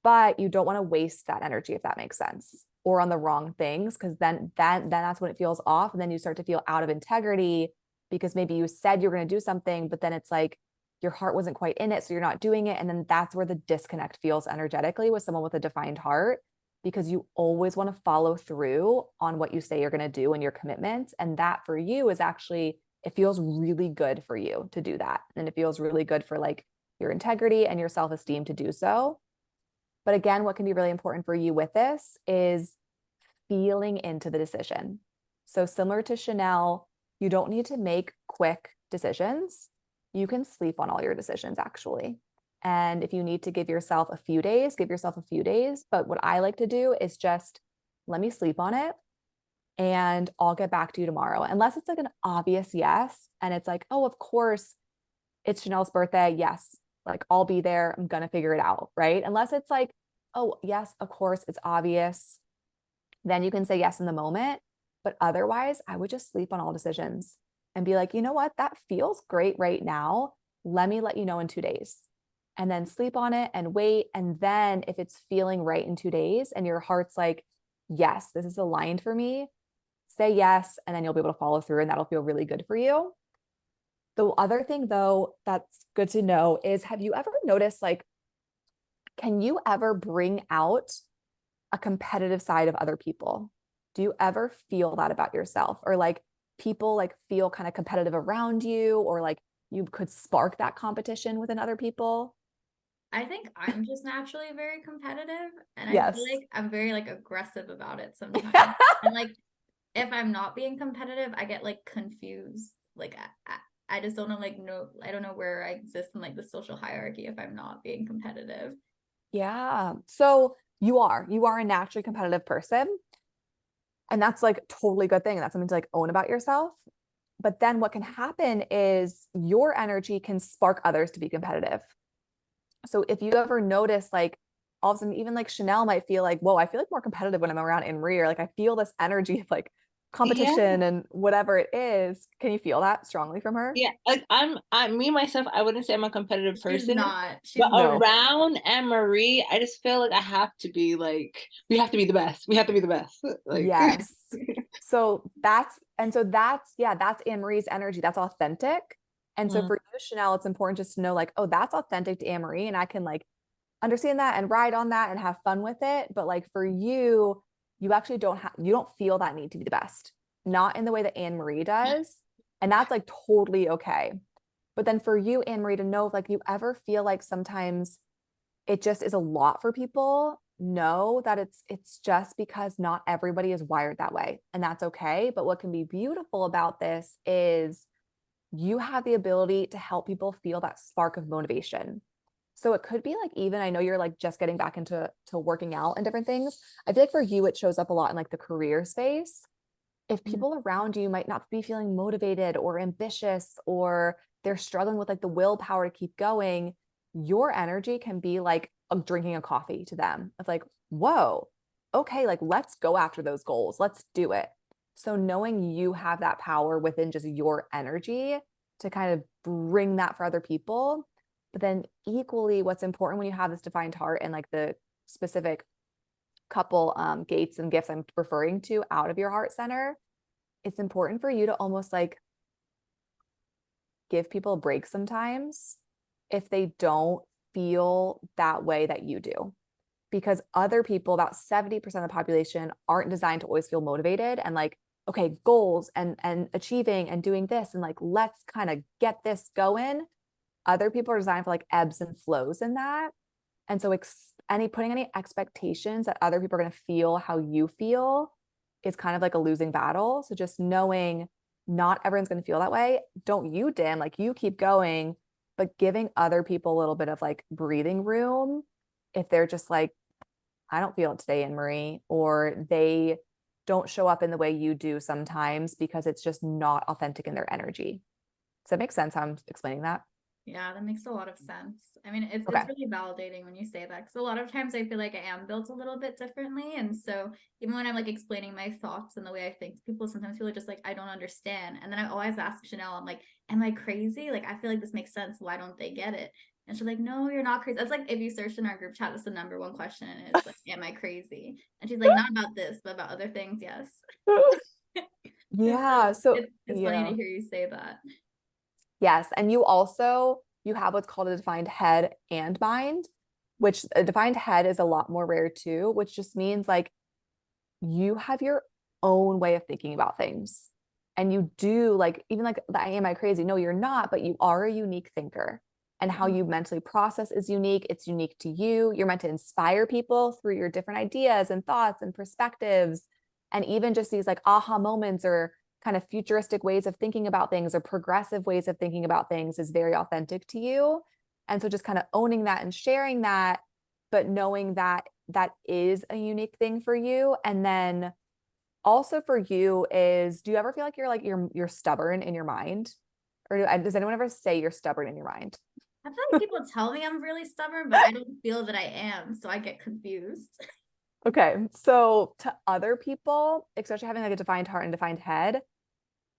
But you don't want to waste that energy, if that makes sense, or on the wrong things, because then that's when it feels off. And then you start to feel out of integrity because maybe you said you're going to do something, but then it's like your heart wasn't quite in it, so you're not doing it. And then that's where the disconnect feels energetically with someone with a defined heart, because you always want to follow through on what you say you're going to do and your commitments. And that for you is actually, it feels really good for you to do that. And it feels really good for like your integrity and your self-esteem to do so. But again, what can be really important for you with this is feeling into the decision. So similar to Chanel, you don't need to make quick decisions. You can sleep on all your decisions, actually. And if you need to give yourself a few days, give yourself a few days. But what I like to do is just let me sleep on it and I'll get back to you tomorrow. Unless it's like an obvious yes. And it's like, oh, of course, it's Chanel's birthday. Yes. Like I'll be there. I'm going to figure it out. Right. Unless it's like, oh, yes, of course, it's obvious. Then you can say yes in the moment. But otherwise, I would just sleep on all decisions and be like, you know what? That feels great right now. Let me let you know in 2 days. And then sleep on it and wait. And then if it's feeling right in 2 days and your heart's like, yes, this is aligned for me, say yes. And then you'll be able to follow through and that'll feel really good for you. The other thing though, that's good to know is, have you ever noticed, like, can you ever bring out a competitive side of other people? Do you ever feel that about yourself? Or like people like feel kind of competitive around you, or like you could spark that competition within other people? I think I'm just naturally very competitive, and I Yes. feel like I'm very like aggressive about it sometimes. And like if I'm not being competitive, I get like confused. Like I just don't know, like, no, I don't know where I exist in like the social hierarchy if I'm not being competitive. Yeah. So you are a naturally competitive person. And that's like totally good thing. And that's something to like own about yourself. But then what can happen is your energy can spark others to be competitive. So if you ever notice, like all of a sudden, even like Chanel might feel like, whoa, I feel like more competitive when I'm around Anne-Marie, or like I feel this energy of like Yeah. competition and whatever it is. Can you feel that strongly from her? Yeah, like I me myself, I wouldn't say I'm a competitive She's person, not. but She's No. around Anne Marie, I just feel like I have to be like, we have to be the best. We have to be the best. Like, Yes. So yeah, that's Anne-Marie's energy. That's authentic. And so Mm, for you, Chanel, it's important just to know like, oh, that's authentic to Anne-Marie, and I can like understand that and ride on that and have fun with it. But like for you, you actually you don't feel that need to be the best, not in the way that Anne-Marie does. And that's like totally okay. But then for you, Anne-Marie, to know if like you ever feel like sometimes it just is a lot for people, know that it's just because not everybody is wired that way, and that's okay. But what can be beautiful about this is you have the ability to help people feel that spark of motivation. So it could be like, even I know you're like just getting back into working out and different things. I feel like for you, it shows up a lot in like the career space. If people around you might not be feeling motivated or ambitious, or they're struggling with like the willpower to keep going, your energy can be like drinking a coffee to them. It's like, whoa, okay, like let's go after those goals. Let's do it. So knowing you have that power within just your energy to kind of bring that for other people. But then equally, what's important when you have this defined heart and like the specific couple gates and gifts I'm referring to out of your heart center, it's important for you to almost like give people a break sometimes if they don't feel that way that you do. Because other people, about 70% of the population, aren't designed to always feel motivated and like, okay, goals and achieving and doing this and like, let's kind of get this going. Other people are designed for like ebbs and flows in that. And so putting any expectations that other people are going to feel how you feel is kind of like a losing battle. So just knowing not everyone's going to feel that way. Don't you dim, like you keep going, but giving other people a little bit of like breathing room if they're just like, I don't feel it today, Anne Marie, or they don't show up in the way you do sometimes because it's just not authentic in their energy. Does that make sense how I'm explaining that? Yeah, that makes a lot of sense. I mean, it's Okay. really validating when you say that, because a lot of times I feel like I am built a little bit differently. And so even when I'm like explaining my thoughts and the way I think, people sometimes feel like just like, I don't understand. And then I always ask Chanel, I'm like, am I crazy? Like, I feel like this makes sense. Why don't they get it? And she's like, no, you're not crazy. That's like if you search in our group chat, that's the number one question. And it's like, am I crazy? And she's like, not about this, but about other things, yes. Yeah. So So it's funny to hear you say that. yes. And you have what's called a defined head and mind, which a defined head is a lot more rare too, which just means like you have your own way of thinking about things. And you do like, even like the am I crazy? No, you're not, but you are a unique thinker. And how you mentally process is unique. It's unique to you. You're meant to inspire people through your different ideas and thoughts and perspectives. And even just these like aha moments or kind of futuristic ways of thinking about things or progressive ways of thinking about things is very authentic to you. And so just kind of owning that and sharing that, but knowing that that is a unique thing for you. And then also for you is, do you ever feel like you're stubborn in your mind? Or does anyone ever say you're stubborn in your mind? I feel like people tell me I'm really stubborn, but I don't feel that I am. So I get confused. Okay. So to other people, especially having like a defined heart and defined head,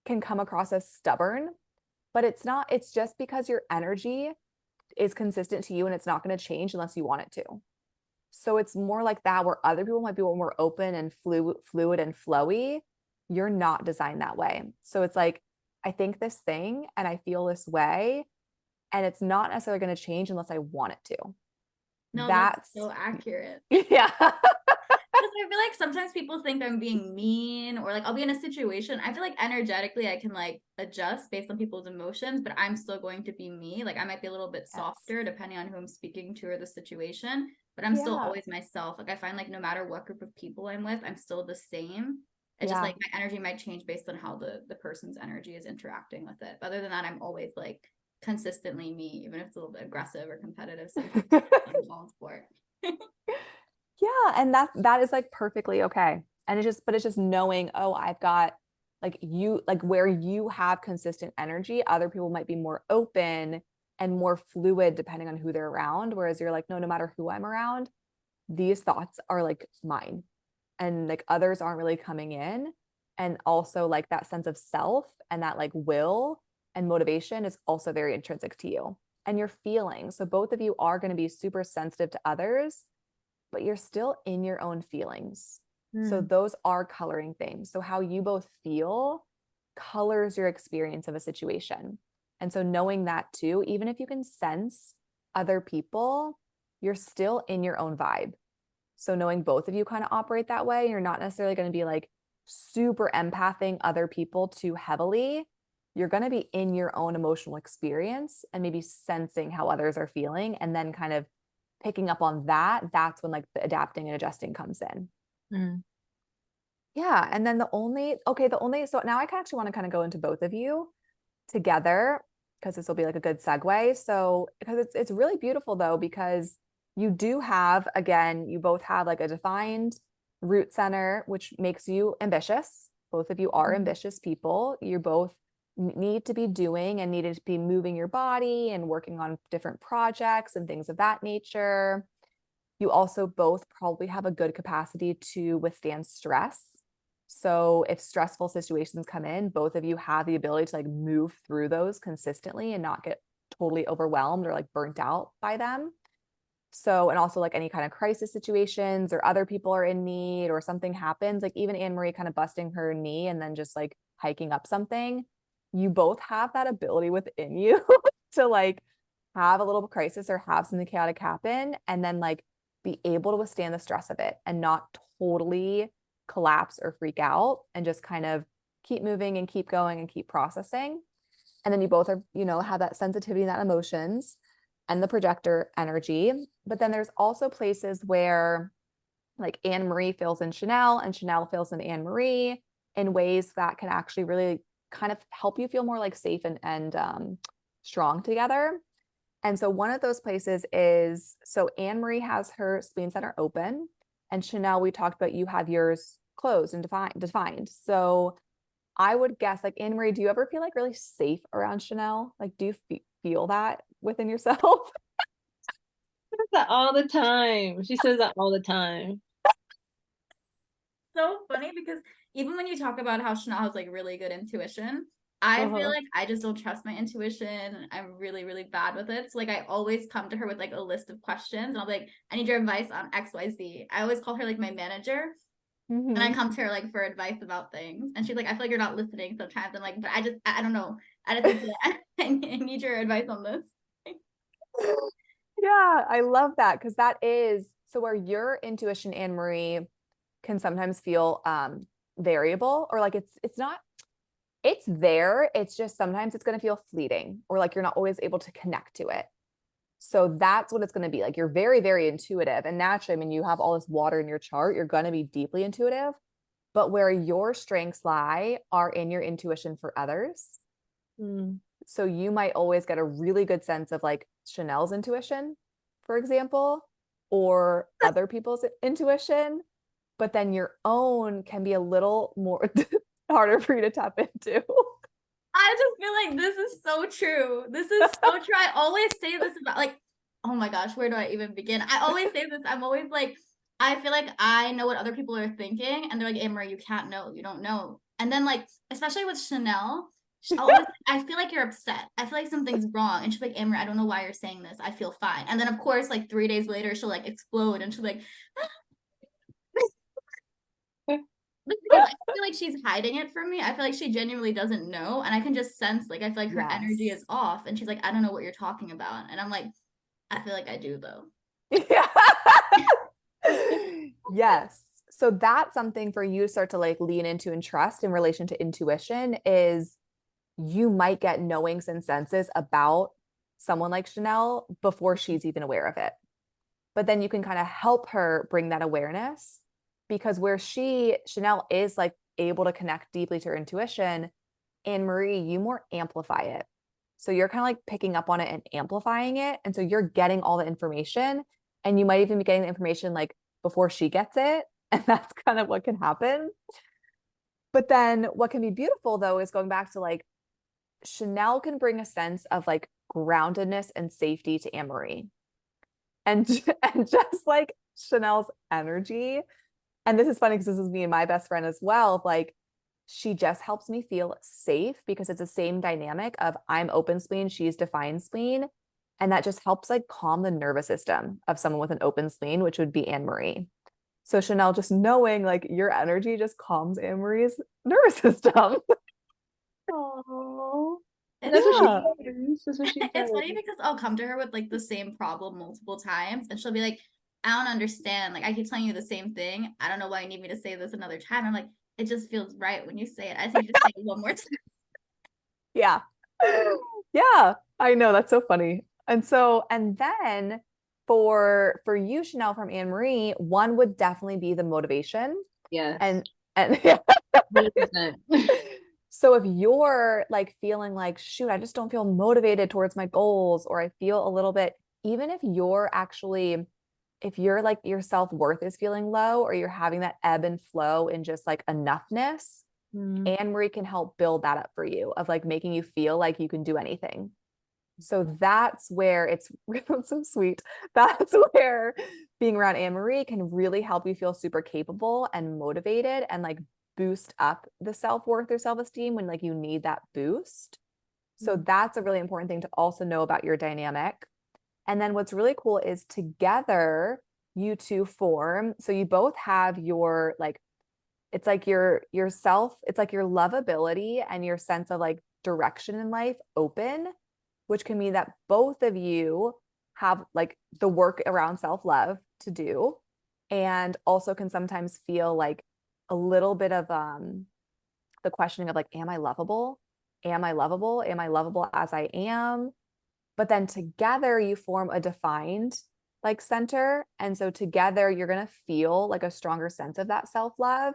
can come across as stubborn, but it's not. It's just because your energy is consistent to you and it's not going to change unless you want it to. So it's more like that where other people might be more open and fluid and flowy. You're not designed that way. So it's like, I think this thing and I feel this way, and it's not necessarily going to change unless I want it to. No, that's That's so accurate. yeah. Because I feel like sometimes people think I'm being mean, or like I'll be in a situation. I feel like energetically I can like adjust based on people's emotions, but I'm still going to be me. Like I might be a little bit Yes. softer depending on who I'm speaking to or the situation, but I'm still Yeah. always myself. Like I find like no matter what group of people I'm with, I'm still the same. It's just Yeah. like my energy might change based on how the person's energy is interacting with it. But other than that, I'm always like consistently me, even if it's a little bit aggressive or competitive. Sometimes I'm called for it. Yeah, and that is like perfectly okay. And it's just knowing, oh, I've got like you, like where you have consistent energy, other people might be more open and more fluid depending on who they're around. Whereas you're like, no, no matter who I'm around, these thoughts are like mine. And like others aren't really coming in. And also like that sense of self and that like will and motivation is also very intrinsic to you and your feelings. So both of you are going to be super sensitive to others, but you're still in your own feelings. So those are coloring things. So how you both feel colors your experience of a situation. And so knowing that too, even if you can sense other people, you're still in your own vibe. So knowing both of you kind of operate that way, you're not necessarily going to be like super empathing other people too heavily. You're going to be in your own emotional experience and maybe sensing how others are feeling and then kind of picking up on that. That's when like the adapting and adjusting comes in. Mm. Yeah. And then so now I actually want to kind of go into both of you together because this will be like a good segue. So because it's really beautiful though, because you do have, again, you both have like a defined root center, which makes you ambitious. Both of you are ambitious people. You both need to be doing and needed to be moving your body and working on different projects and things of that nature. You also both probably have a good capacity to withstand stress. So if stressful situations come in, both of you have the ability to like move through those consistently and not get totally overwhelmed or like burnt out by them. So, and also like any kind of crisis situations or other people are in need or something happens, like even Anne Marie kind of busting her knee and then just like hiking up something, you both have that ability within you to like have a little crisis or have something chaotic happen and then like be able to withstand the stress of it and not totally collapse or freak out and just kind of keep moving and keep going and keep processing. And then you both are, you know, have that sensitivity and that emotions and the projector energy. But then there's also places where like Anne Marie fills in Chanel and Chanel fills in Anne Marie in ways that can actually really kind of help you feel more like safe and strong together. And so one of those places is, so Anne Marie has her spleen center open, and Chanel, we talked about, you have yours closed and defined. So I would guess, like, Anne Marie, do you ever feel like really safe around Chanel? Like, do you feel that within yourself? Says that all the time. She says that all the time. So funny because even when you talk about how Chanel has like really good intuition, I feel like I just don't trust my intuition. I'm really, really bad with it. So like I always come to her with like a list of questions and I'll be like, I need your advice on XYZ. I always call her like my manager. And I come to her like for advice about things. And she's like, I feel like you're not listening sometimes. I'm like, but I don't know. I just need I need your advice on this. Yeah, I love that because that is so where your intuition, Anne Marie, can sometimes feel variable or like it's not, it's there. It's just sometimes it's going to feel fleeting or like you're not always able to connect to it. So that's what it's going to be. Like you're very, very intuitive. And naturally, I mean, you have all this water in your chart, you're going to be deeply intuitive. But where your strengths lie are in your intuition for others. So you might always get a really good sense of like Chanel's intuition, for example, or other people's intuition. But then your own can be a little more harder for you to tap into. I just feel like this is so true. This is so true. I always say this about like, oh my gosh, where do I even begin? I always say this. I'm always like, I feel like I know what other people are thinking, and they're like, Amber, you can't know, you don't know. And then like, especially with Chanel, always, I feel like you're upset. I feel like something's wrong. And she's like, Amber, I don't know why you're saying this. I feel fine. And then of course, like 3 days later, she'll like explode and she'll like, because I feel like she's hiding it from me. I feel like she genuinely doesn't know. And I can just sense, like, I feel like her energy is off. And she's like, I don't know what you're talking about. And I'm like, I feel like I do, though. Yeah. Yes. So that's something for you to start to like lean into and trust in relation to intuition is you might get knowings and senses about someone like Chanel before she's even aware of it. But then you can kind of help her bring that awareness because where Chanel is like able to connect deeply to her intuition, Anne Marie, you more amplify it. So you're kind of like picking up on it and amplifying it. And so you're getting all the information and you might even be getting the information like before she gets it. And that's kind of what can happen. But then what can be beautiful though is going back to like Chanel can bring a sense of like groundedness and safety to Anne Marie. And just like Chanel's energy, and this is funny because this is me and my best friend as well, like she just helps me feel safe because it's the same dynamic of I'm open spleen, she's defined spleen. And that just helps like calm the nervous system of someone with an open spleen, which would be Anne Marie. So Chanel, just knowing like your energy just calms Anne Marie's nervous system. Oh, It's that's what she Yeah. does. That's what she does. It's funny because I'll come to her with like the same problem multiple times and she'll be like, I don't understand. Like, I keep telling you the same thing. I don't know why you need me to say this another time. I'm like, it just feels right when you say it. I just need you to say it one more time. Yeah. Yeah. I know. That's so funny. And so, and then for you, Chanel, from Anne Marie, one would definitely be the motivation. Yes. And 100%. so if you're like feeling like, shoot, I just don't feel motivated towards my goals, or I feel a little bit, even if you're actually, if you're like your self-worth is feeling low, or you're having that ebb and flow in just like enoughness, Anne Marie can help build that up for you of like making you feel like you can do anything. So that's where it's so sweet. That's where being around Anne Marie can really help you feel super capable and motivated and like boost up the self-worth or self-esteem when like you need that boost. So Mm. that's a really important thing to also know about your dynamic. And then what's really cool is together you two form. So you both have your like, it's like your self, it's like your lovability and your sense of like direction in life open, which can mean that both of you have like the work around self-love to do, and also can sometimes feel like a little bit of the questioning of like, am I lovable? Am I lovable? Am I lovable as I am? But then together you form a defined like center. And so together you're going to feel like a stronger sense of that self-love,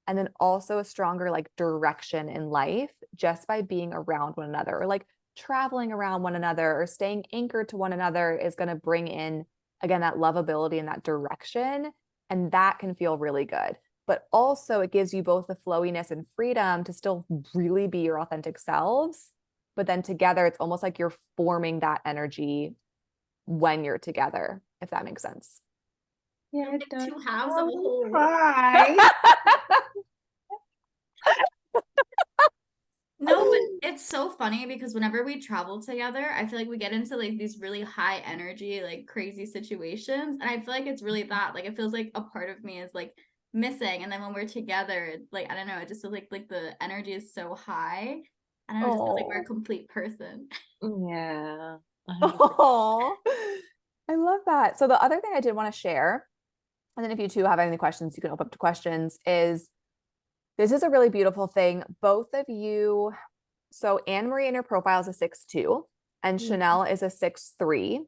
and then also a stronger like direction in life just by being around one another, or like traveling around one another or staying anchored to one another is going to bring in again that lovability and that direction, and that can feel really good. But also it gives you both the flowiness and freedom to still really be your authentic selves, but then together it's almost like you're forming that energy when you're together, if that makes sense. Yeah, Like it does. two halves of a whole. Cry. No, but it's so funny because whenever we travel together, I feel like we get into like these really high energy, like crazy situations. And I feel like it's really that. Like it feels like a part of me is like missing. And then when we're together, like I don't know, it just feels like the energy is so high. I don't know, it just feels like we're a Oh, complete person. Yeah, 100%. oh, I love that. So the other thing I did want to share, and then if you two have any questions, you can open up to questions, is this is a really beautiful thing. Both of you, so Anne Marie in her profile is a 6'2", and Mm. Chanel is a 6'3".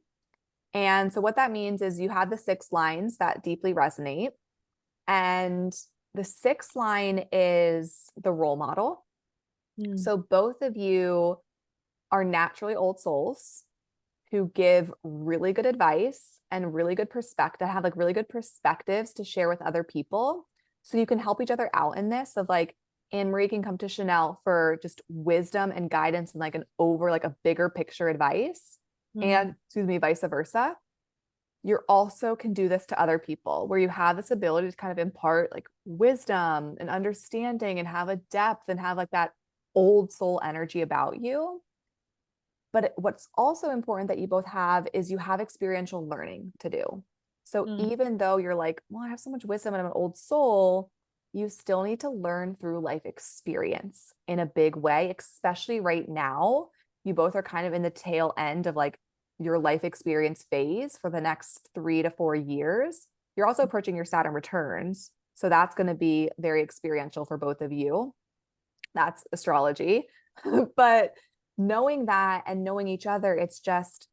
And so what that means is you have the 6 lines that deeply resonate. And the 6 line is the role model. Mm. So both of you are naturally old souls who give really good advice and really good perspective, have like really good perspectives to share with other people. So you can help each other out in this of like, Anne Marie can come to Chanel for just wisdom and guidance and like an over like a bigger picture advice. And excuse me, vice versa. You also can do this to other people where you have this ability to kind of impart like wisdom and understanding and have a depth and have like that old soul energy about you. But what's also important that you both have is you have experiential learning to do. So Mm. even though you're like, well, I have so much wisdom and I'm an old soul, you still need to learn through life experience in a big way, especially right now. You both are kind of in the tail end of like your life experience phase for the next 3 to 4 years. You're also approaching your Saturn returns. So that's going to be very experiential for both of you. That's astrology. But knowing that and knowing each other, it's just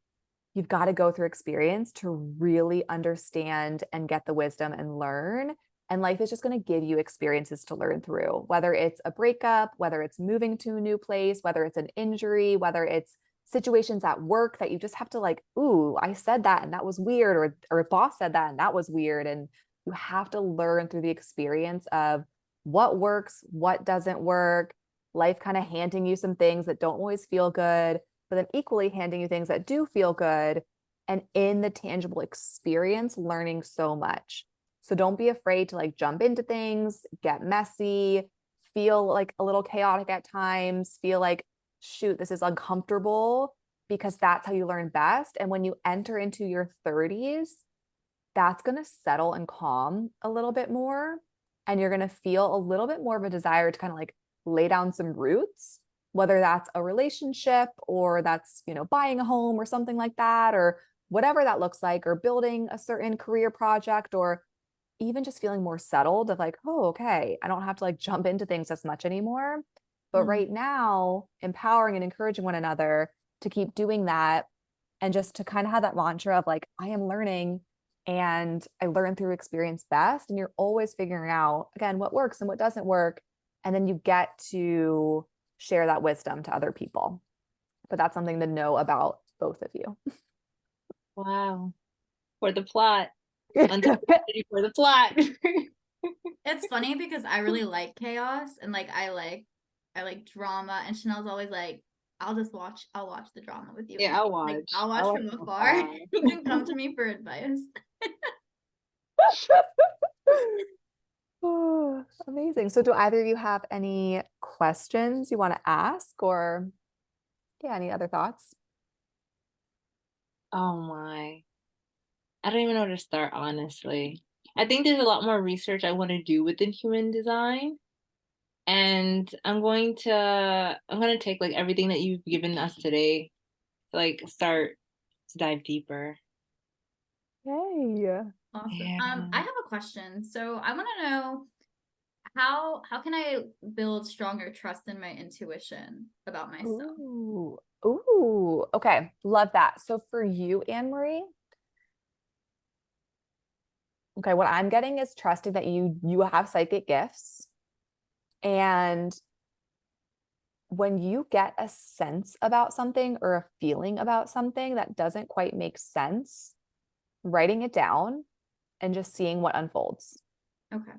you've got to go through experience to really understand and get the wisdom and learn. And life is just going to give you experiences to learn through, whether it's a breakup, whether it's moving to a new place, whether it's an injury, whether it's situations at work that you just have to like, ooh, I said that and that was weird, or a boss said that and that was weird. And you have to learn through the experience of what works, what doesn't work, life kind of handing you some things that don't always feel good, but then equally handing you things that do feel good. And in the tangible experience, learning so much. So don't be afraid to like jump into things, get messy, feel like a little chaotic at times, feel like, shoot, this is uncomfortable, because that's how you learn best. And when you enter into your 30s, that's going to settle and calm a little bit more. And you're going to feel a little bit more of a desire to kind of like lay down some roots, whether that's a relationship or that's, buying a home or something like that, or whatever that looks like, or building a certain career project, or even just feeling more settled of like, oh, okay, I don't have to like jump into things as much anymore. But Mm. right now, empowering and encouraging one another to keep doing that, and just to kind of have that mantra of like, I am learning and I learn through experience best. And you're always figuring out, again, what works and what doesn't work. And then you get to share that wisdom to other people. But that's something to know about both of you. Wow. For the plot. Ready for the plot. It's funny because I really like chaos and like I like drama, and Chanel's always like, I'll watch the drama with you. Yeah, And I'll like watch. I'll watch I'll from watch from afar. afar. You can come to me for advice. Oh, amazing. So do either of you have any questions you want to ask, or yeah, any other thoughts? Oh my. I don't even know where to start, honestly. I think there's a lot more research I want to do within human design. And I'm gonna take like everything that you've given us today to like start to dive deeper. Yay. Awesome. Yeah. I have a question. So I want to know how can I build stronger trust in my intuition about myself? Ooh. Ooh. Okay. Love that. So for you, Anne Marie, okay, what I'm getting is trusting that you have psychic gifts. And when you get a sense about something or a feeling about something that doesn't quite make sense, writing it down and just seeing what unfolds. Okay.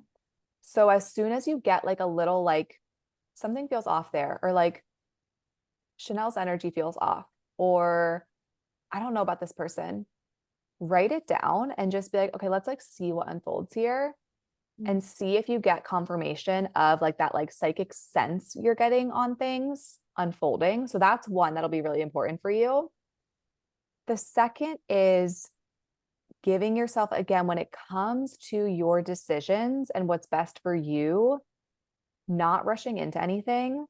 So as soon as you get like a little like something feels off there, or like Chanel's energy feels off, or I don't know about this person, write it down and just be like, okay, let's like see what unfolds here and see if you get confirmation of like that like psychic sense you're getting on things unfolding. So that's one that'll be really important for you. The second is giving yourself, again, when it comes to your decisions and what's best for you, not rushing into anything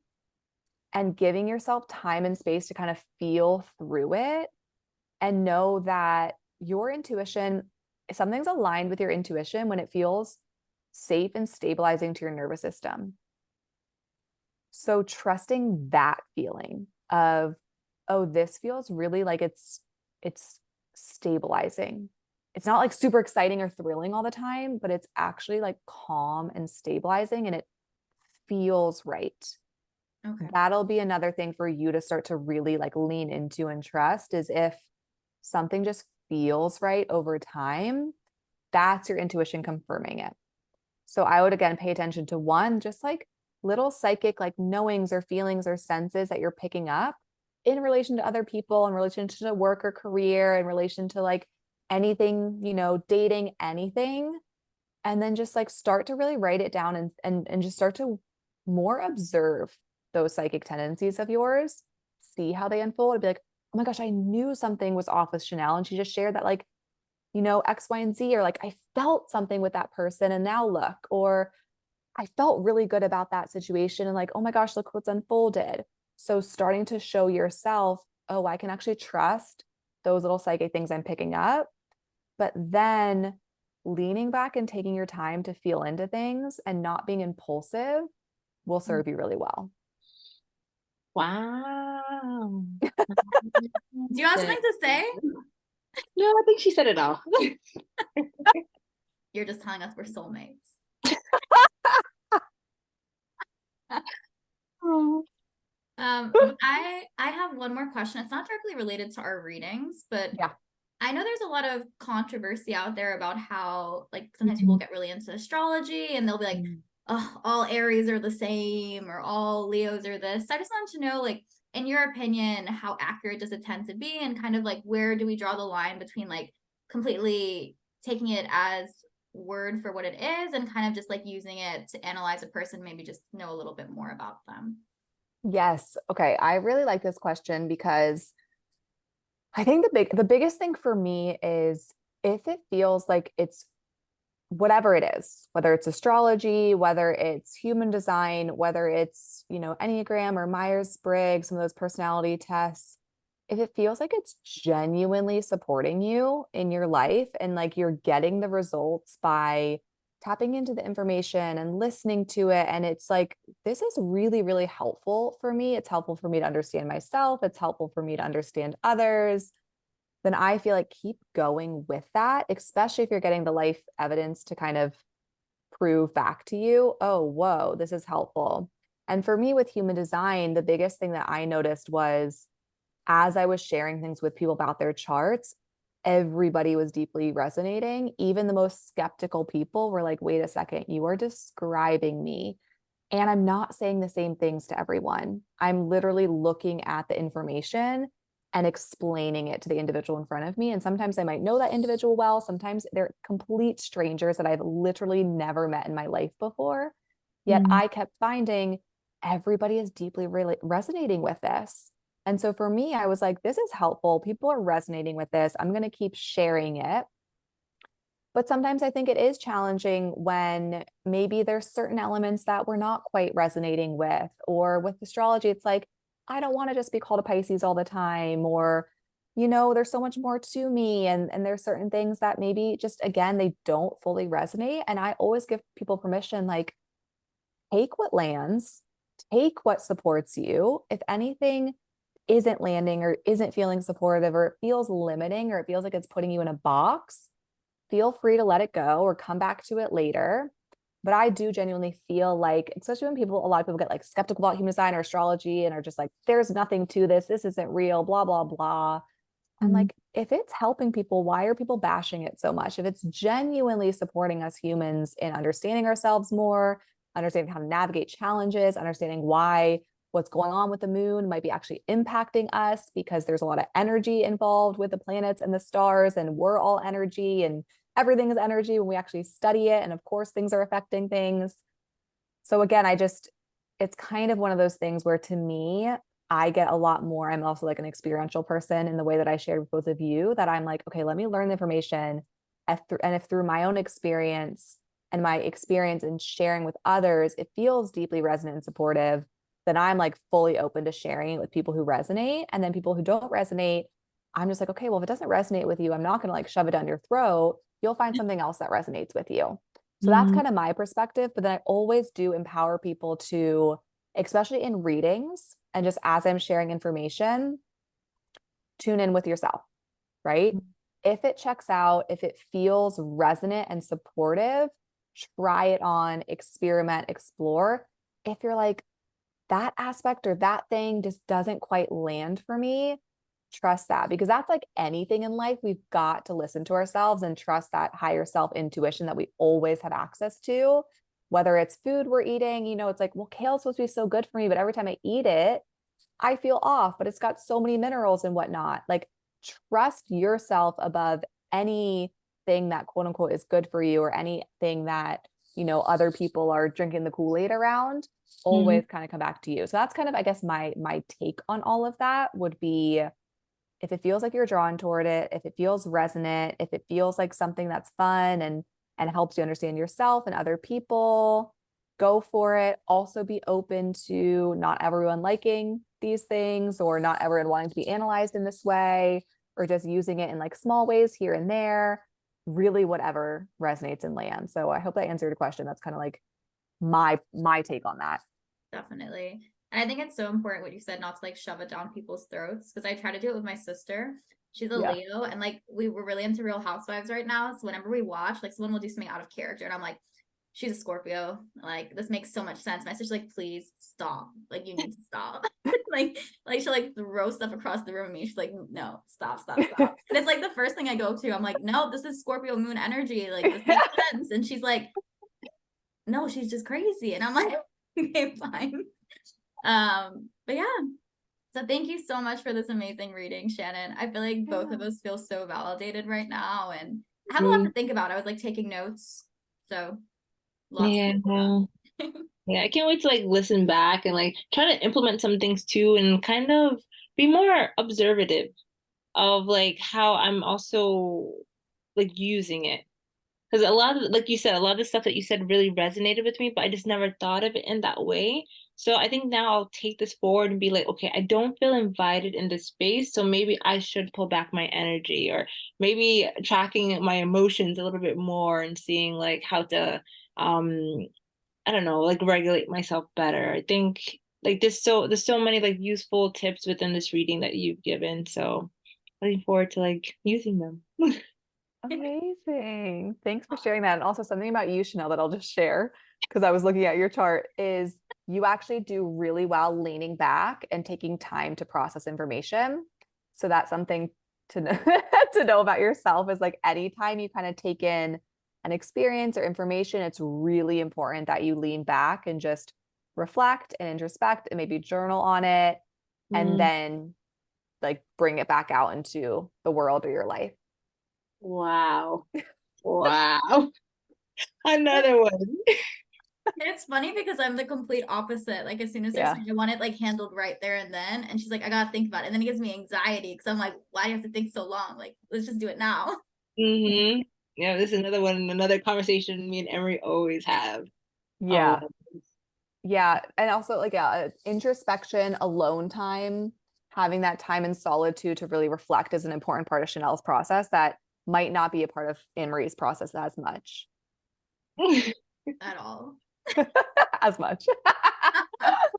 and giving yourself time and space to kind of feel through it and know that your intuition, something's aligned with your intuition when it feels safe and stabilizing to your nervous system. So trusting that feeling of, oh, this feels really like it's stabilizing. It's not like super exciting or thrilling all the time, but it's actually like calm and stabilizing and it feels right. Okay. That'll be another thing for you to start to really like lean into and trust, is if something just feels right over time, that's your intuition confirming it. So I would again pay attention to one, just like little psychic like knowings or feelings or senses that you're picking up in relation to other people, in relation to work or career, in relation to like anything, dating, anything. And then just like start to really write it down and just start to more observe those psychic tendencies of yours, see how they unfold, and be like, oh my gosh, I knew something was off with Chanel. And she just shared that like, X, Y, and Z, or like I felt something with that person and now look, or I felt really good about that situation and like, oh my gosh, look what's unfolded. So starting to show yourself, oh, I can actually trust those little psychic things I'm picking up, but then leaning back and taking your time to feel into things and not being impulsive will serve you really well. Wow. Do you have something to say? No, I think she said it all. You're just telling us we're soulmates. Oh. I have one more question. It's not directly related to our readings, but Yeah. I know there's a lot of controversy out there about how like sometimes people get really into astrology and they'll be like, oh, all Aries are the same or all Leos are this. So I just wanted to know, like, in your opinion, how accurate does it tend to be, and kind of like where do we draw the line between like completely taking it as word for what it is and kind of just like using it to analyze a person, maybe just know a little bit more about them. Yes. Okay. I really like this question because I think the biggest thing for me is if it feels like it's whatever it is, whether it's astrology, whether it's human design, whether it's, Enneagram or Myers-Briggs, some of those personality tests, if it feels like it's genuinely supporting you in your life and like you're getting the results by tapping into the information and listening to it, and it's like, this is really, really helpful for me. It's helpful for me to understand myself. It's helpful for me to understand others. Then I feel like keep going with that, especially if you're getting the life evidence to kind of prove back to you, oh, whoa, this is helpful. And for me with human design, the biggest thing that I noticed was as I was sharing things with people about their charts, everybody was deeply resonating. Even the most skeptical people were like, wait a second, you are describing me. And I'm not saying the same things to everyone. I'm literally looking at the information and explaining it to the individual in front of me. And sometimes I might know that individual well. Sometimes they're complete strangers that I've literally never met in my life before. Yet I kept finding everybody is deeply resonating with this. And so for me, I was like, this is helpful. People are resonating with this. I'm going to keep sharing it. But sometimes I think it is challenging when maybe there's certain elements that we're not quite resonating with, or with astrology, it's like, I don't want to just be called a Pisces all the time, or, there's so much more to me. And there's certain things that maybe just, again, they don't fully resonate. And I always give people permission, like, take what lands, take what supports you. If anything isn't landing or isn't feeling supportive, or it feels limiting, or it feels like it's putting you in a box, feel free to let it go or come back to it later. But I do genuinely feel like, especially when a lot of people get like skeptical about human design or astrology and are just like, there's nothing to this. This isn't real, blah, blah, blah. I'm like, if it's helping people, why are people bashing it so much? If it's genuinely supporting us humans in understanding ourselves more, understanding how to navigate challenges, understanding why what's going on with the moon might be actually impacting us, because there's a lot of energy involved with the planets and the stars, and we're all energy, and everything is energy when we actually study it. And of course, things are affecting things. So again, it's kind of one of those things where, to me, I get a lot more. I'm also like an experiential person in the way that I shared with both of you, that I'm like, okay, let me learn the information. And if through my own experience and my experience in sharing with others, it feels deeply resonant and supportive, then I'm like fully open to sharing it with people who resonate. And then people who don't resonate, I'm just like, okay, well, if it doesn't resonate with you, I'm not going to like shove it down your throat. You'll find something else that resonates with you. So that's kind of my perspective. But then I always do empower people to, especially in readings and just as I'm sharing information, tune in with yourself, right? If it checks out, if it feels resonant and supportive, try it on, experiment, explore. If you're like, that aspect or that thing just doesn't quite land for me, trust that, because that's like anything in life. We've got to listen to ourselves and trust that higher self intuition that we always have access to. Whether it's food we're eating, it's like, well, kale's supposed to be so good for me, but every time I eat it, I feel off, but it's got so many minerals and whatnot. Like, trust yourself above anything that quote unquote is good for you, or anything that, other people are drinking the Kool-Aid around. Always kind of come back to you. So that's kind of, I guess, my take on all of that would be, if it feels like you're drawn toward it, if it feels resonant, if it feels like something that's fun and helps you understand yourself and other people, go for it. Also be open to not everyone liking these things, or not everyone wanting to be analyzed in this way, or just using it in like small ways here and there. Really, whatever resonates and lands. So I hope that answered your question. That's kind of like my take on that. Definitely. And I think it's so important what you said, not to like shove it down people's throats, because I try to do it with my sister. She's a Leo, and like we were really into Real Housewives right now. So whenever we watch, like someone will do something out of character, and I'm like, she's a Scorpio. Like, this makes so much sense. My sister's like, please stop. Like, you need to stop. like she'll like throw stuff across the room at me. She's like, no, stop. And it's like the first thing I go to. I'm like, no, this is Scorpio moon energy. Like, this makes sense. And she's like, no, she's just crazy. And I'm like, okay, fine. But yeah. So thank you so much for this amazing reading, Shannon. I feel like both of us feel so validated right now, and I have a lot to think about. I was like taking notes. So lots Yeah. to think about. Yeah, I can't wait to like listen back and like try to implement some things too, and kind of be more observative of like how I'm also like using it. Because a lot of, like you said, a lot of the stuff that you said really resonated with me, but I just never thought of it in that way. So I think now I'll take this forward and be like, okay, I don't feel invited in this space, so maybe I should pull back my energy, or maybe tracking my emotions a little bit more and seeing like how to I don't know, like regulate myself better. I think like there's so many like useful tips within this reading that you've given. So looking forward to like using them. Amazing. Thanks for sharing that. And also, something about you, Chanel, that I'll just share, because I was looking at your chart, is you actually do really well leaning back and taking time to process information. So that's something to know, to know about yourself, is like anytime you kind of take in an experience or information, it's really important that you lean back and just reflect and introspect and maybe journal on it, and then like bring it back out into the world or your life. Wow. Wow. Another one. It's funny because I'm the complete opposite. Like as soon as there's Yeah. something, I want it like handled right there and then. And she's like, I gotta think about it. And then it gives me anxiety because I'm like, why do you have to think so long? Like, let's just do it now. Mm-hmm. Yeah, this is another one, another conversation me and Emery always have. Yeah. Always. Yeah. And also like introspection, alone time, having that time in solitude to really reflect is an important part of Chanel's process that might not be a part of Anne Marie's process as much. At all. As much.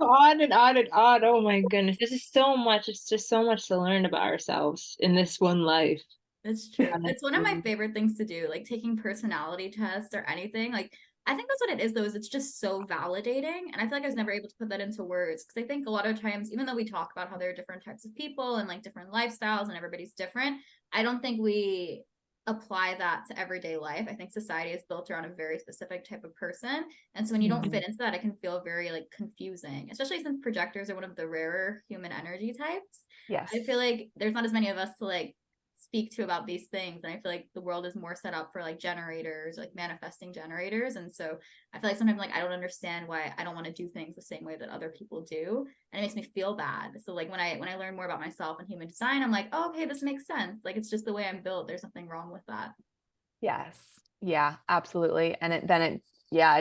On and on and on. Oh my goodness. This is so much. It's just so much to learn about ourselves in this one life. It's true. It's one of my Honestly. favorite things to do, like taking personality tests or anything. Like, I think that's what it is, though, is it's just so validating. And I feel like I was never able to put that into words because I think a lot of times, even though we talk about how there are different types of people and like different lifestyles and everybody's different, I don't think we apply that to everyday life. I think society is built around a very specific type of person. And so when you don't fit into that, it can feel very like confusing, especially since projectors are one of the rarer human energy types. Yes. I feel like there's not as many of us to like speak to about these things, and I feel like the world is more set up for like generators, like manifesting generators. And so I feel like sometimes like I don't understand why I don't want to do things the same way that other people do, and it makes me feel bad. So like when I learn more about myself and human design, I'm like, oh, okay, this makes sense. Like it's just the way I'm built. There's nothing wrong with that. Yes. Yeah, absolutely. And it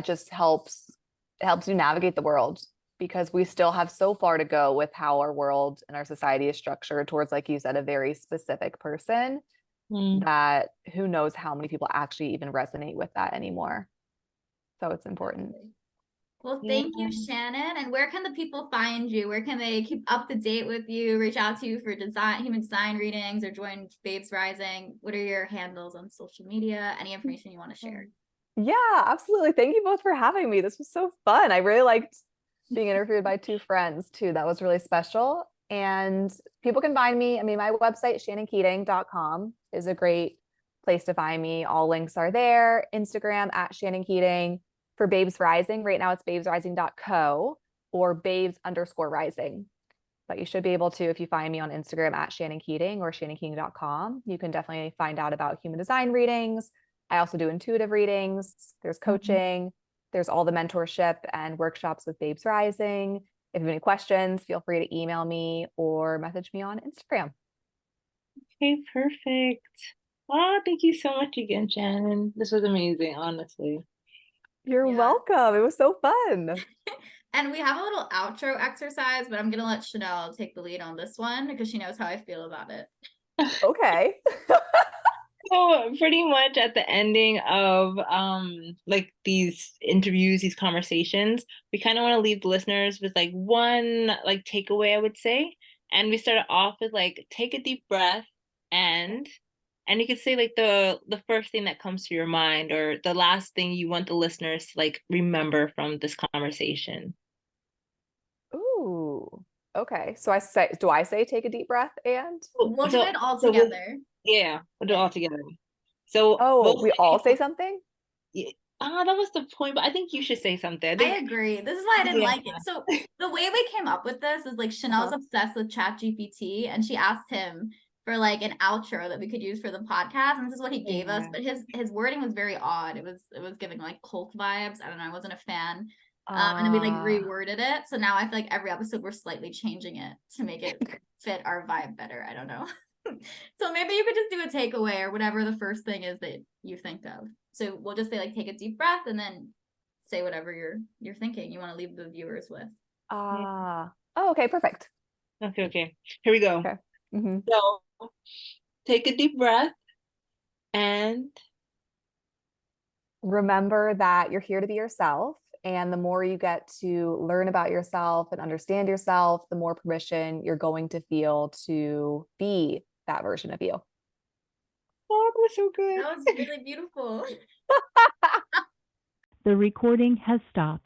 just helps you navigate the world, because we still have so far to go with how our world and our society is structured towards, like you said, a very specific person, that who knows how many people actually even resonate with that anymore. So it's important. Well, Yeah. thank you, Shannon. And where can the people find you? Where can they keep up to date with you, reach out to you for human design readings, or join Babes Rising? What are your handles on social media? Any information you want to share? Yeah, absolutely. Thank you both for having me. This was so fun. I really liked being interviewed by two friends too. That was really special. And people can find me. I mean, my website, shannonkeating.com, is a great place to find me. All links are there. Instagram at Shannon Keating. For Babes Rising, right now it's babesrising.co or babes_rising. But you should be able to, if you find me on Instagram at Shannon Keating or shannonkeating.com, you can definitely find out about human design readings. I also do intuitive readings. There's coaching. There's all the mentorship and workshops with Babes Rising. If you have any questions, feel free to email me or message me on Instagram. Okay, perfect. Oh, thank you so much again, Shannon. This was amazing, honestly. You're Yeah. welcome. It was so fun. And we have a little outro exercise, but I'm going to let Chanel take the lead on this one because she knows how I feel about it. Okay. So pretty much at the ending of like these interviews, these conversations, we kind of want to leave the listeners with like one like takeaway, I would say. And we started off with like take a deep breath and you could say like the first thing that comes to your mind or the last thing you want the listeners to like remember from this conversation. Ooh. Okay. So do I say take a deep breath and? We'll do it all So together. yeah, we'll do it all together. So Oh, we all say something? yeah. That was the point, but I think you should say something. I I think agree. This is why I didn't yeah. like it. So the way we came up with this is like Chanel's obsessed with ChatGPT, and she asked him for like an outro that we could use for the podcast, and this is what he gave us. But his wording was very odd. It was giving like cult vibes. I don't know. I wasn't a fan. And then we like reworded it. So now I feel like every episode we're slightly changing it to make it fit our vibe better. I don't know. So maybe you could just do a takeaway or whatever the first thing is that you think of. So we'll just say like take a deep breath and then say whatever you're thinking you want to leave the viewers with. Oh, okay, perfect. Okay. Here we go. Okay. Mm-hmm. So take a deep breath and Remember that you're here to be yourself. And the more you get to learn about yourself and understand yourself, the more permission you're going to feel to be that version of you. oh, that was so good. That was really beautiful. The recording has stopped.